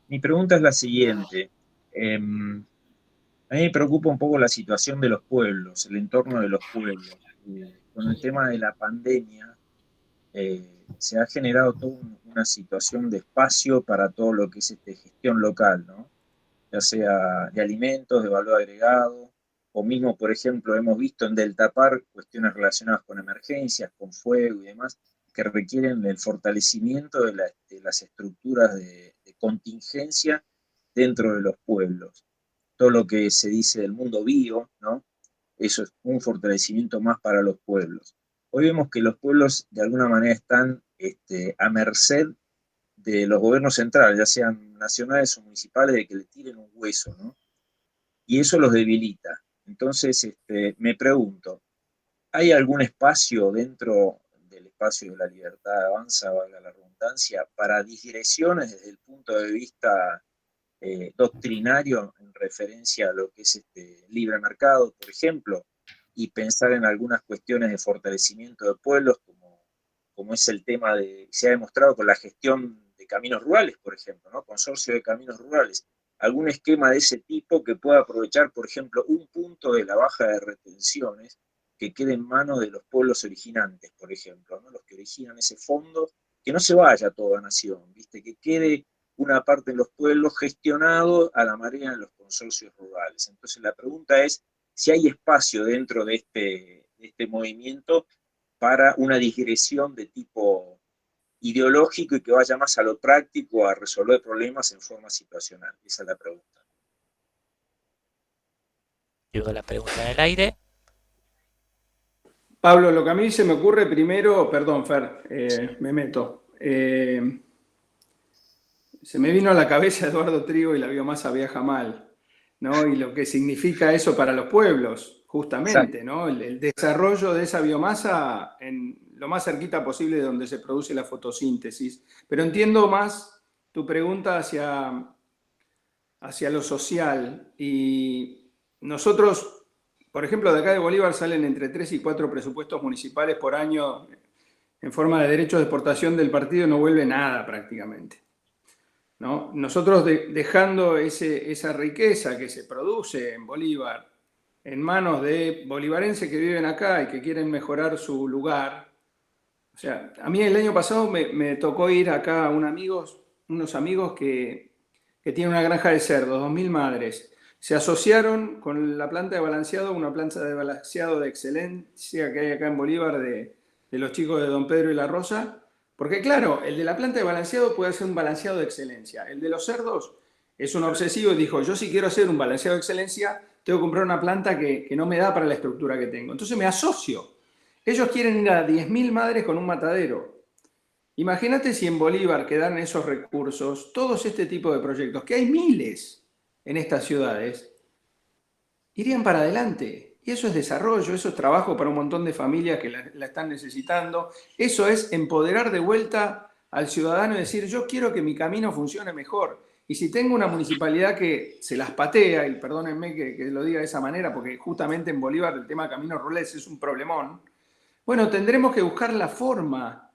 [SPEAKER 15] Mi pregunta es la siguiente. A mí me preocupa un poco la situación de los pueblos, el entorno de los pueblos. Con el tema de la pandemia, se ha generado toda una situación de espacio para todo lo que es gestión local, ¿no? Ya sea de alimentos, de valor agregado, o mismo, por ejemplo, hemos visto en Delta Park cuestiones relacionadas con emergencias, con fuego y demás, que requieren el fortalecimiento de las estructuras de contingencia dentro de los pueblos. Todo lo que se dice del mundo bio, ¿no? Eso es un fortalecimiento más para los pueblos. Hoy vemos que los pueblos de alguna manera están a merced de los gobiernos centrales, ya sean nacionales o municipales, de que le tiren un hueso, ¿no? Y eso los debilita. Entonces, me pregunto, ¿hay algún espacio dentro del espacio de la libertad de avanza, valga la redundancia, para digresiones desde el punto de vista doctrinario en referencia a lo que es libre mercado, por ejemplo, y pensar en algunas cuestiones de fortalecimiento de pueblos, como es el tema se ha demostrado con la gestión de caminos rurales, por ejemplo, ¿no? Consorcio de caminos rurales, algún esquema de ese tipo que pueda aprovechar, por ejemplo, un punto de la baja de retenciones que quede en manos de los pueblos originantes, por ejemplo, ¿no? Los que originan ese fondo que no se vaya toda nación, ¿viste? Que quede una parte en los pueblos gestionado a la manera de los consorcios rurales. Entonces la pregunta es si hay espacio dentro de este movimiento para una digresión de tipo ideológico y que vaya más a lo práctico, a resolver problemas en forma situacional. Esa es la pregunta.
[SPEAKER 2] Digo la pregunta en el aire.
[SPEAKER 1] Pablo, lo que a mí se me ocurre primero, perdón, Fer, me meto. Se me vino a la cabeza Eduardo Trigo y la biomasa viaja mal, ¿no? Y lo que significa eso para los pueblos, justamente, ¿no? El desarrollo de esa biomasa en lo más cerquita posible de donde se produce la fotosíntesis. Pero entiendo más tu pregunta hacia lo social. Y nosotros, por ejemplo, de acá de Bolívar salen entre 3 y 4 presupuestos municipales por año en forma de derechos de exportación del partido, no vuelve nada prácticamente, ¿no? Nosotros dejando esa riqueza que se produce en Bolívar en manos de bolivarenses que viven acá y que quieren mejorar su lugar. O sea, a mí el año pasado me tocó ir acá a unos amigos que tienen una granja de cerdos, 2.000 madres. Se asociaron con la planta de balanceado, una planta de balanceado de excelencia que hay acá en Bolívar de los chicos de Don Pedro y La Rosa. Porque claro, el de la planta de balanceado puede hacer un balanceado de excelencia. El de los cerdos es un obsesivo y dijo, yo si quiero hacer un balanceado de excelencia, tengo que comprar una planta que no me da para la estructura que tengo. Entonces me asocio. Ellos quieren ir a 10.000 madres con un matadero. Imagínate si en Bolívar quedan esos recursos, todos este tipo de proyectos, que hay miles en estas ciudades, irían para adelante. Y eso es desarrollo, eso es trabajo para un montón de familias que la están necesitando. Eso es empoderar de vuelta al ciudadano y decir, yo quiero que mi camino funcione mejor. Y si tengo una municipalidad que se las patea, y perdónenme que lo diga de esa manera, porque justamente en Bolívar el tema de caminos rurales es un problemón, bueno, tendremos que buscar la forma.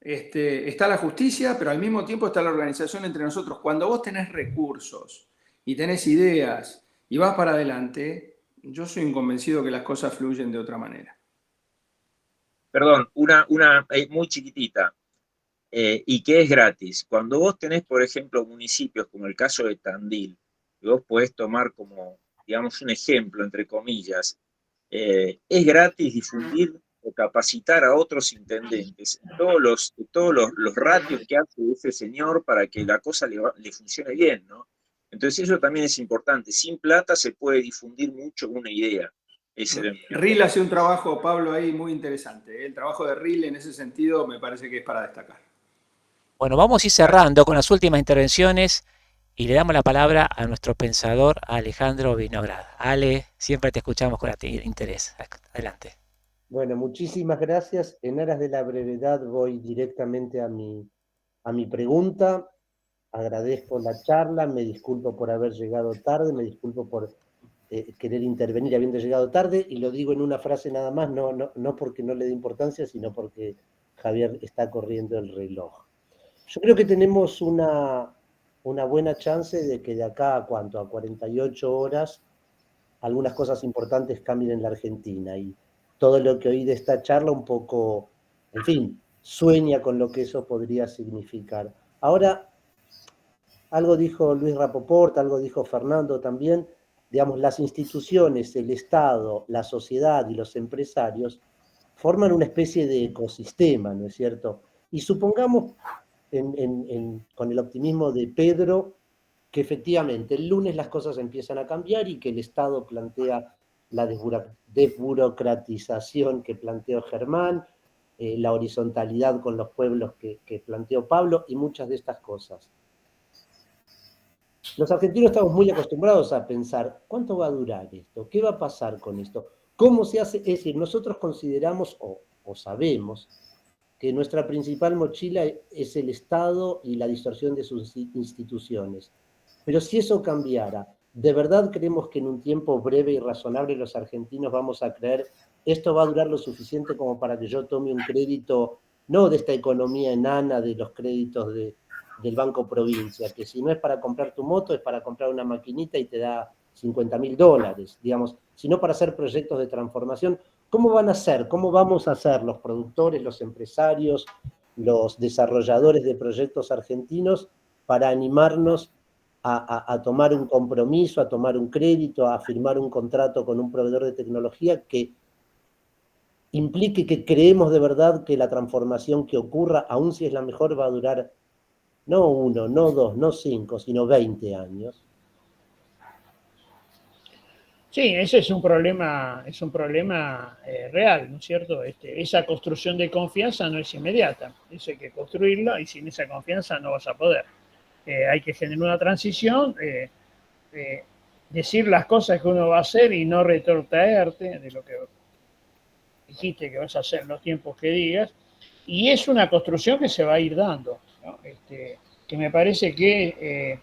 [SPEAKER 1] Está la justicia, pero al mismo tiempo está la organización entre nosotros. Cuando vos tenés recursos y tenés ideas y vas para adelante, yo soy convencido que las cosas fluyen de otra manera.
[SPEAKER 15] Perdón, una muy chiquitita y que es gratis. Cuando vos tenés, por ejemplo, municipios como el caso de Tandil, que vos podés tomar como, digamos, un ejemplo, entre comillas, es gratis difundir o capacitar a otros intendentes en todos los ratios que hace ese señor para que la cosa le funcione bien, ¿no? Entonces eso también es importante. Sin plata se puede difundir mucho una idea.
[SPEAKER 1] RIL hace un trabajo, Pablo, ahí muy interesante. El trabajo de RIL en ese sentido me parece que es para destacar.
[SPEAKER 2] Bueno, vamos a ir cerrando con las últimas intervenciones y le damos la palabra a nuestro pensador Alejandro Vinograd. Ale, siempre te escuchamos con interés. Adelante.
[SPEAKER 16] Bueno, muchísimas gracias. En aras de la brevedad voy directamente a mi pregunta. Agradezco la charla, me disculpo por haber llegado tarde, me disculpo por querer intervenir habiendo llegado tarde, y lo digo en una frase nada más, no porque no le dé importancia, sino porque Javier está corriendo el reloj. Yo creo que tenemos una buena chance de que de acá a 48 horas algunas cosas importantes cambien en la Argentina, y todo lo que oí de esta charla un poco, en fin, sueña con lo que eso podría significar. Ahora, algo dijo Luis Rapoport, algo dijo Fernando también, digamos, las instituciones, el Estado, la sociedad y los empresarios forman una especie de ecosistema, ¿no es cierto? Y supongamos, con el optimismo de Pedro, que efectivamente el lunes las cosas empiezan a cambiar y que el Estado plantea la desburocratización que planteó Germán, la horizontalidad con los pueblos que planteó Pablo y muchas de estas cosas. Los argentinos estamos muy acostumbrados a pensar, ¿cuánto va a durar esto? ¿Qué va a pasar con esto? ¿Cómo se hace? Es decir, nosotros consideramos o sabemos que nuestra principal mochila es el Estado y la distorsión de sus instituciones. Pero si eso cambiara, ¿de verdad creemos que en un tiempo breve y razonable los argentinos vamos a creer esto va a durar lo suficiente como para que yo tome un crédito, no de esta economía enana de los créditos del Banco Provincia, que si no es para comprar tu moto, es para comprar una maquinita y te da $50.000, digamos, sino para hacer proyectos de transformación? ¿Cómo van a ser? ¿Cómo vamos a hacer los productores, los empresarios, los desarrolladores de proyectos argentinos para animarnos a tomar un compromiso, a tomar un crédito, a firmar un contrato con un proveedor de tecnología que implique que creemos de verdad que la transformación que ocurra, aun si es la mejor, va a durar no 1, no 2, no 5, sino 20 años.
[SPEAKER 3] Sí, ese es un problema real, ¿no es cierto? Esa construcción de confianza no es inmediata, eso hay que construirlo y sin esa confianza no vas a poder. Hay que generar una transición, decir las cosas que uno va a hacer y no retrotraerte de lo que dijiste que vas a hacer en los tiempos que digas, y es una construcción que se va a ir dando, ¿no? Que me parece que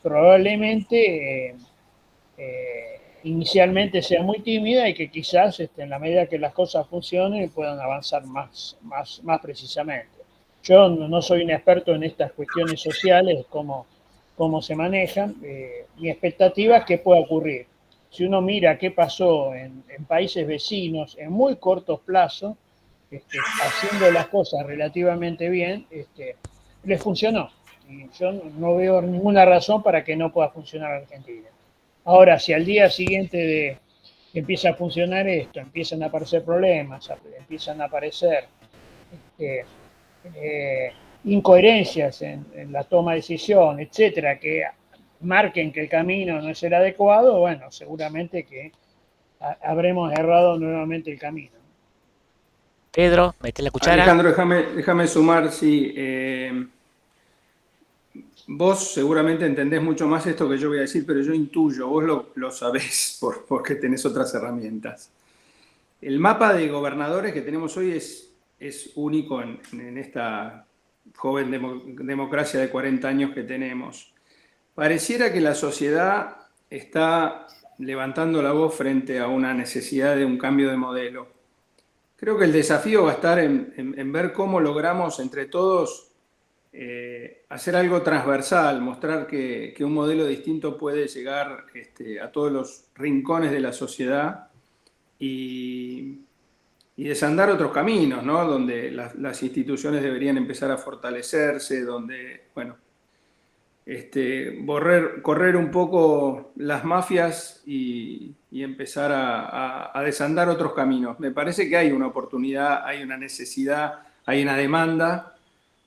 [SPEAKER 3] probablemente inicialmente sea muy tímida y que quizás en la medida que las cosas funcionen puedan avanzar más precisamente. Yo no soy un experto en estas cuestiones sociales, cómo se manejan, mi expectativa es que pueda ocurrir. Si uno mira qué pasó en países vecinos en muy cortos plazos, haciendo las cosas relativamente bien, les funcionó. Y yo no veo ninguna razón para que no pueda funcionar Argentina. Ahora, si al día siguiente de que empieza a funcionar esto, empiezan a aparecer problemas, empiezan a aparecer incoherencias en la toma de decisión, etcétera, que marquen que el camino no es el adecuado, bueno, seguramente que habremos errado nuevamente el camino.
[SPEAKER 2] Pedro, mete la cuchara.
[SPEAKER 1] Alejandro, déjame sumar, sí. Vos seguramente entendés mucho más esto que yo voy a decir, pero yo intuyo, vos lo sabés porque tenés otras herramientas. El mapa de gobernadores que tenemos hoy es único en esta joven democracia de 40 años que tenemos. Pareciera que la sociedad está levantando la voz frente a una necesidad de un cambio de modelo. Creo que el desafío va a estar en ver cómo logramos entre todos hacer algo transversal, mostrar que un modelo distinto puede llegar a todos los rincones de la sociedad y desandar otros caminos, ¿no? Donde las instituciones deberían empezar a fortalecerse, donde, bueno, correr un poco las mafias y empezar a desandar otros caminos. Me parece que hay una oportunidad, hay una necesidad, hay una demanda,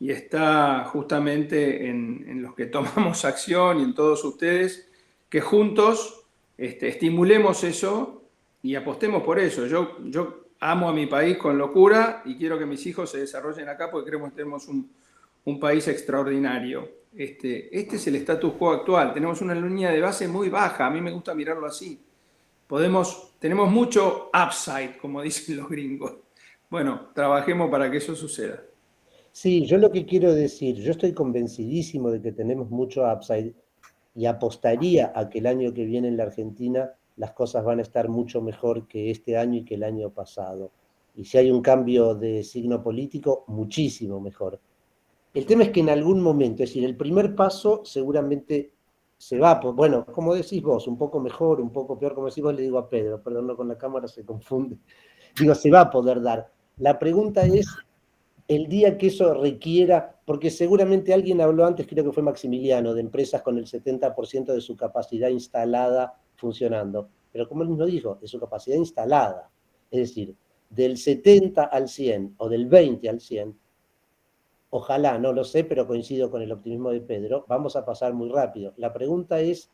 [SPEAKER 1] y está justamente en los que tomamos acción y en todos ustedes, que juntos estimulemos eso y apostemos por eso. Yo amo a mi país con locura y quiero que mis hijos se desarrollen acá porque creemos que tenemos un país extraordinario. Este es el status quo actual. Tenemos una línea de base muy baja, a mí me gusta mirarlo así. Tenemos mucho upside, como dicen los gringos. Bueno, trabajemos para que eso suceda.
[SPEAKER 16] Sí, yo lo que quiero decir, yo estoy convencidísimo de que tenemos mucho upside y apostaría a que el año que viene en la Argentina las cosas van a estar mucho mejor que este año y que el año pasado. Y si hay un cambio de signo político, muchísimo mejor. El tema es que en algún momento, es decir, el primer paso seguramente se va, bueno, como decís vos, un poco mejor, un poco peor, como decís vos, le digo a Pedro, perdón, no, con la cámara se confunde. Digo, se va a poder dar. La pregunta es, el día que eso requiera, porque seguramente alguien habló antes, creo que fue Maximiliano, de empresas con el 70% de su capacidad instalada funcionando, pero como él mismo dijo, de su capacidad instalada, es decir, del 70 al 100 o del 20 al 100, ojalá, no lo sé, pero coincido con el optimismo de Pedro, vamos a pasar muy rápido. La pregunta es,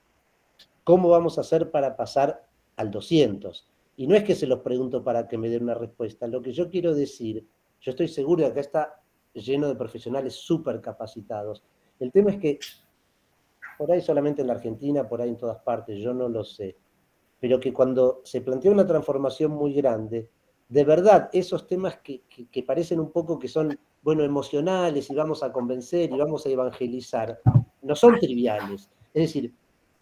[SPEAKER 16] ¿cómo vamos a hacer para pasar al 200? Y no es que se los pregunto para que me den una respuesta, lo que yo quiero decir, yo estoy seguro de que acá está lleno de profesionales súper capacitados. El tema es que por ahí solamente en la Argentina, por ahí en todas partes, yo no lo sé, pero que cuando se plantea una transformación muy grande, de verdad, esos temas que parecen un poco que son, bueno, emocionales y vamos a convencer y vamos a evangelizar, no son triviales. Es decir,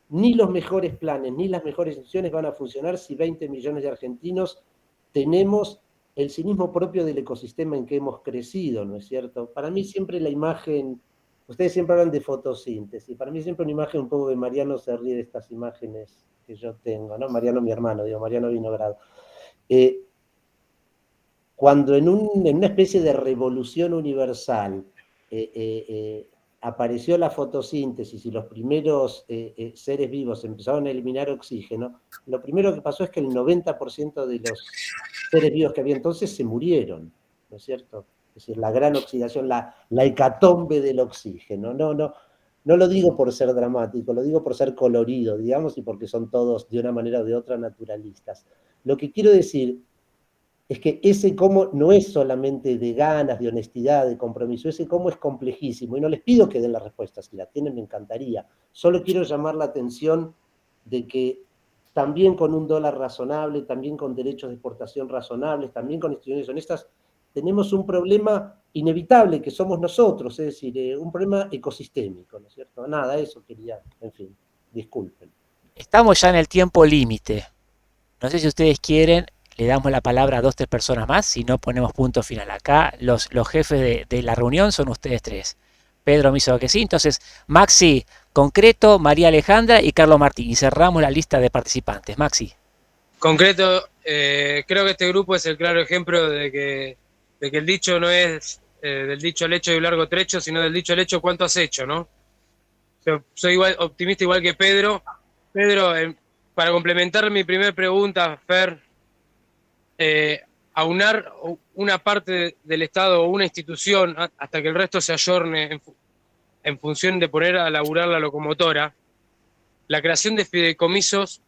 [SPEAKER 16] ni los mejores planes, ni las mejores instituciones van a funcionar si 20 millones de argentinos tenemos el cinismo propio del ecosistema en que hemos crecido, ¿no es cierto? Para mí siempre la imagen, ustedes siempre hablan de fotosíntesis, para mí siempre una imagen un poco de Mariano se ríe de estas imágenes que yo tengo, ¿no? Mariano, mi hermano, digo, Mariano Vinogrado. cuando en una especie de revolución universal apareció la fotosíntesis y los primeros seres vivos empezaron a eliminar oxígeno, lo primero que pasó es que el 90% de los seres vivos que había entonces se murieron, ¿no es cierto? Es decir, la gran oxidación, la hecatombe del oxígeno. No lo digo por ser dramático, lo digo por ser colorido, digamos, y porque son todos de una manera o de otra naturalistas. Lo que quiero decir es que ese cómo no es solamente de ganas, de honestidad, de compromiso, ese cómo es complejísimo, y no les pido que den la respuesta, si la tienen me encantaría, solo quiero llamar la atención de que también con un dólar razonable, también con derechos de exportación razonables, también con instituciones honestas, tenemos un problema inevitable que somos nosotros, es decir, un problema ecosistémico, ¿no es cierto? Nada, eso quería, en fin, disculpen.
[SPEAKER 2] Estamos ya en el tiempo límite. No sé si ustedes quieren, le damos la palabra a 2 o 3 personas más, si no ponemos punto final. Acá los jefes de la reunión son ustedes 3. Pedro me hizo que sí, entonces Maxi, Concreto, María Alejandra y Carlos Martín. Y cerramos la lista de participantes. Maxi.
[SPEAKER 12] Concreto, creo que este grupo es el claro ejemplo de que el dicho no es del dicho al hecho de un largo trecho, sino del dicho al hecho cuánto has hecho, ¿no? Yo soy optimista igual que Pedro. Pedro, para complementar mi primera pregunta, Fer, aunar una parte del Estado o una institución hasta que el resto se ayorne en función de poner a laburar la locomotora, la creación de fideicomisos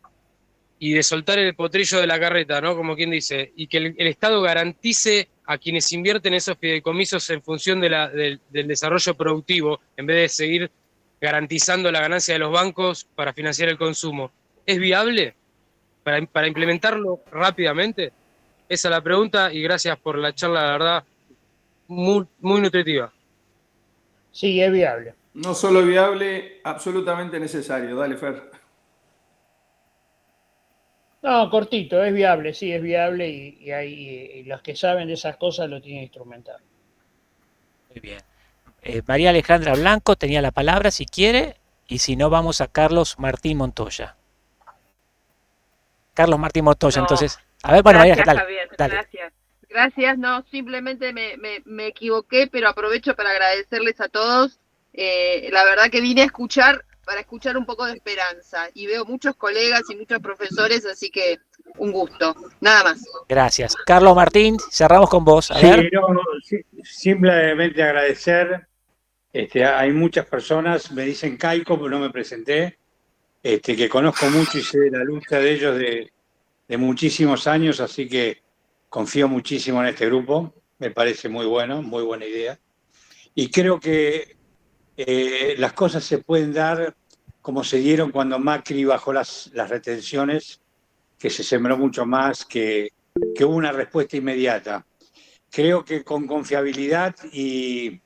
[SPEAKER 12] y de soltar el potrillo de la carreta, ¿no? Como quien dice, y que el Estado garantice a quienes invierten esos fideicomisos en función del desarrollo productivo, en vez de seguir garantizando la ganancia de los bancos para financiar el consumo. ¿Es viable para implementarlo rápidamente? Esa es la pregunta y gracias por la charla, la verdad, muy, muy nutritiva.
[SPEAKER 3] Sí, es viable.
[SPEAKER 1] No solo viable, absolutamente necesario. Dale, Fer.
[SPEAKER 3] No, cortito, es viable, sí, es viable y los que saben de esas cosas lo tienen instrumentado.
[SPEAKER 2] Muy bien. María Alejandra Blanco tenía la palabra si quiere, y si no vamos a Carlos Martín Montoya. Carlos Martín Montoya, no. Entonces... A ver, bueno,
[SPEAKER 17] gracias,
[SPEAKER 2] María,
[SPEAKER 17] Javier,
[SPEAKER 2] dale.
[SPEAKER 17] Gracias, no, simplemente me equivoqué, pero aprovecho para agradecerles a todos. La verdad que vine a escuchar, para escuchar un poco de esperanza, y veo muchos colegas y muchos profesores, así que un gusto, nada más.
[SPEAKER 2] Gracias. Carlos Martín, cerramos con vos. A ver.
[SPEAKER 18] Simplemente agradecer, hay muchas personas, me dicen Caico, pero no me presenté, que conozco mucho y sé de la lucha de ellos de muchísimos años, así que confío muchísimo en este grupo, me parece muy bueno, muy buena idea. Y creo que las cosas se pueden dar como se dieron cuando Macri bajó las retenciones, que se sembró mucho más, que hubo una respuesta inmediata. Creo que con confiabilidad y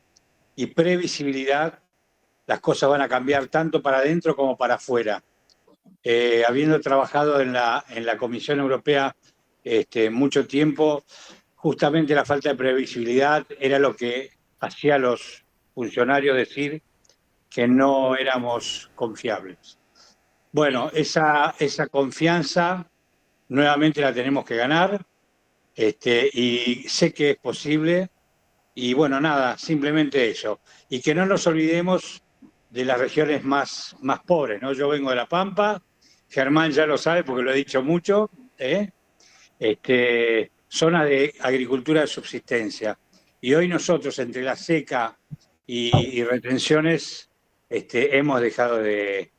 [SPEAKER 18] previsibilidad las cosas van a cambiar tanto para adentro como para afuera. Habiendo trabajado en la Comisión Europea mucho tiempo, justamente la falta de previsibilidad era lo que hacía a los funcionarios decir que no éramos confiables. Bueno, esa confianza nuevamente la tenemos que ganar, y sé que es posible, y bueno, nada, simplemente eso. Y que no nos olvidemos de las regiones más pobres, ¿no? Yo vengo de La Pampa, Germán ya lo sabe porque lo he dicho mucho, zonas de agricultura de subsistencia. Y hoy nosotros, entre la seca y retenciones, hemos dejado de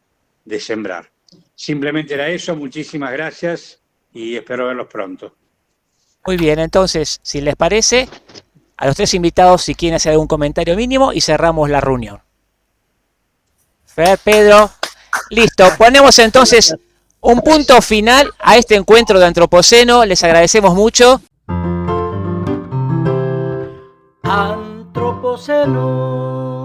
[SPEAKER 18] sembrar. Simplemente era eso, muchísimas gracias y espero verlos pronto.
[SPEAKER 2] Muy bien, entonces, si les parece, a los 3 invitados, si quieren hacer algún comentario mínimo, y cerramos la reunión. Fer, Pedro, listo. Ponemos entonces un punto final a este encuentro de Antropoceno. Les agradecemos mucho.
[SPEAKER 19] Antropoceno.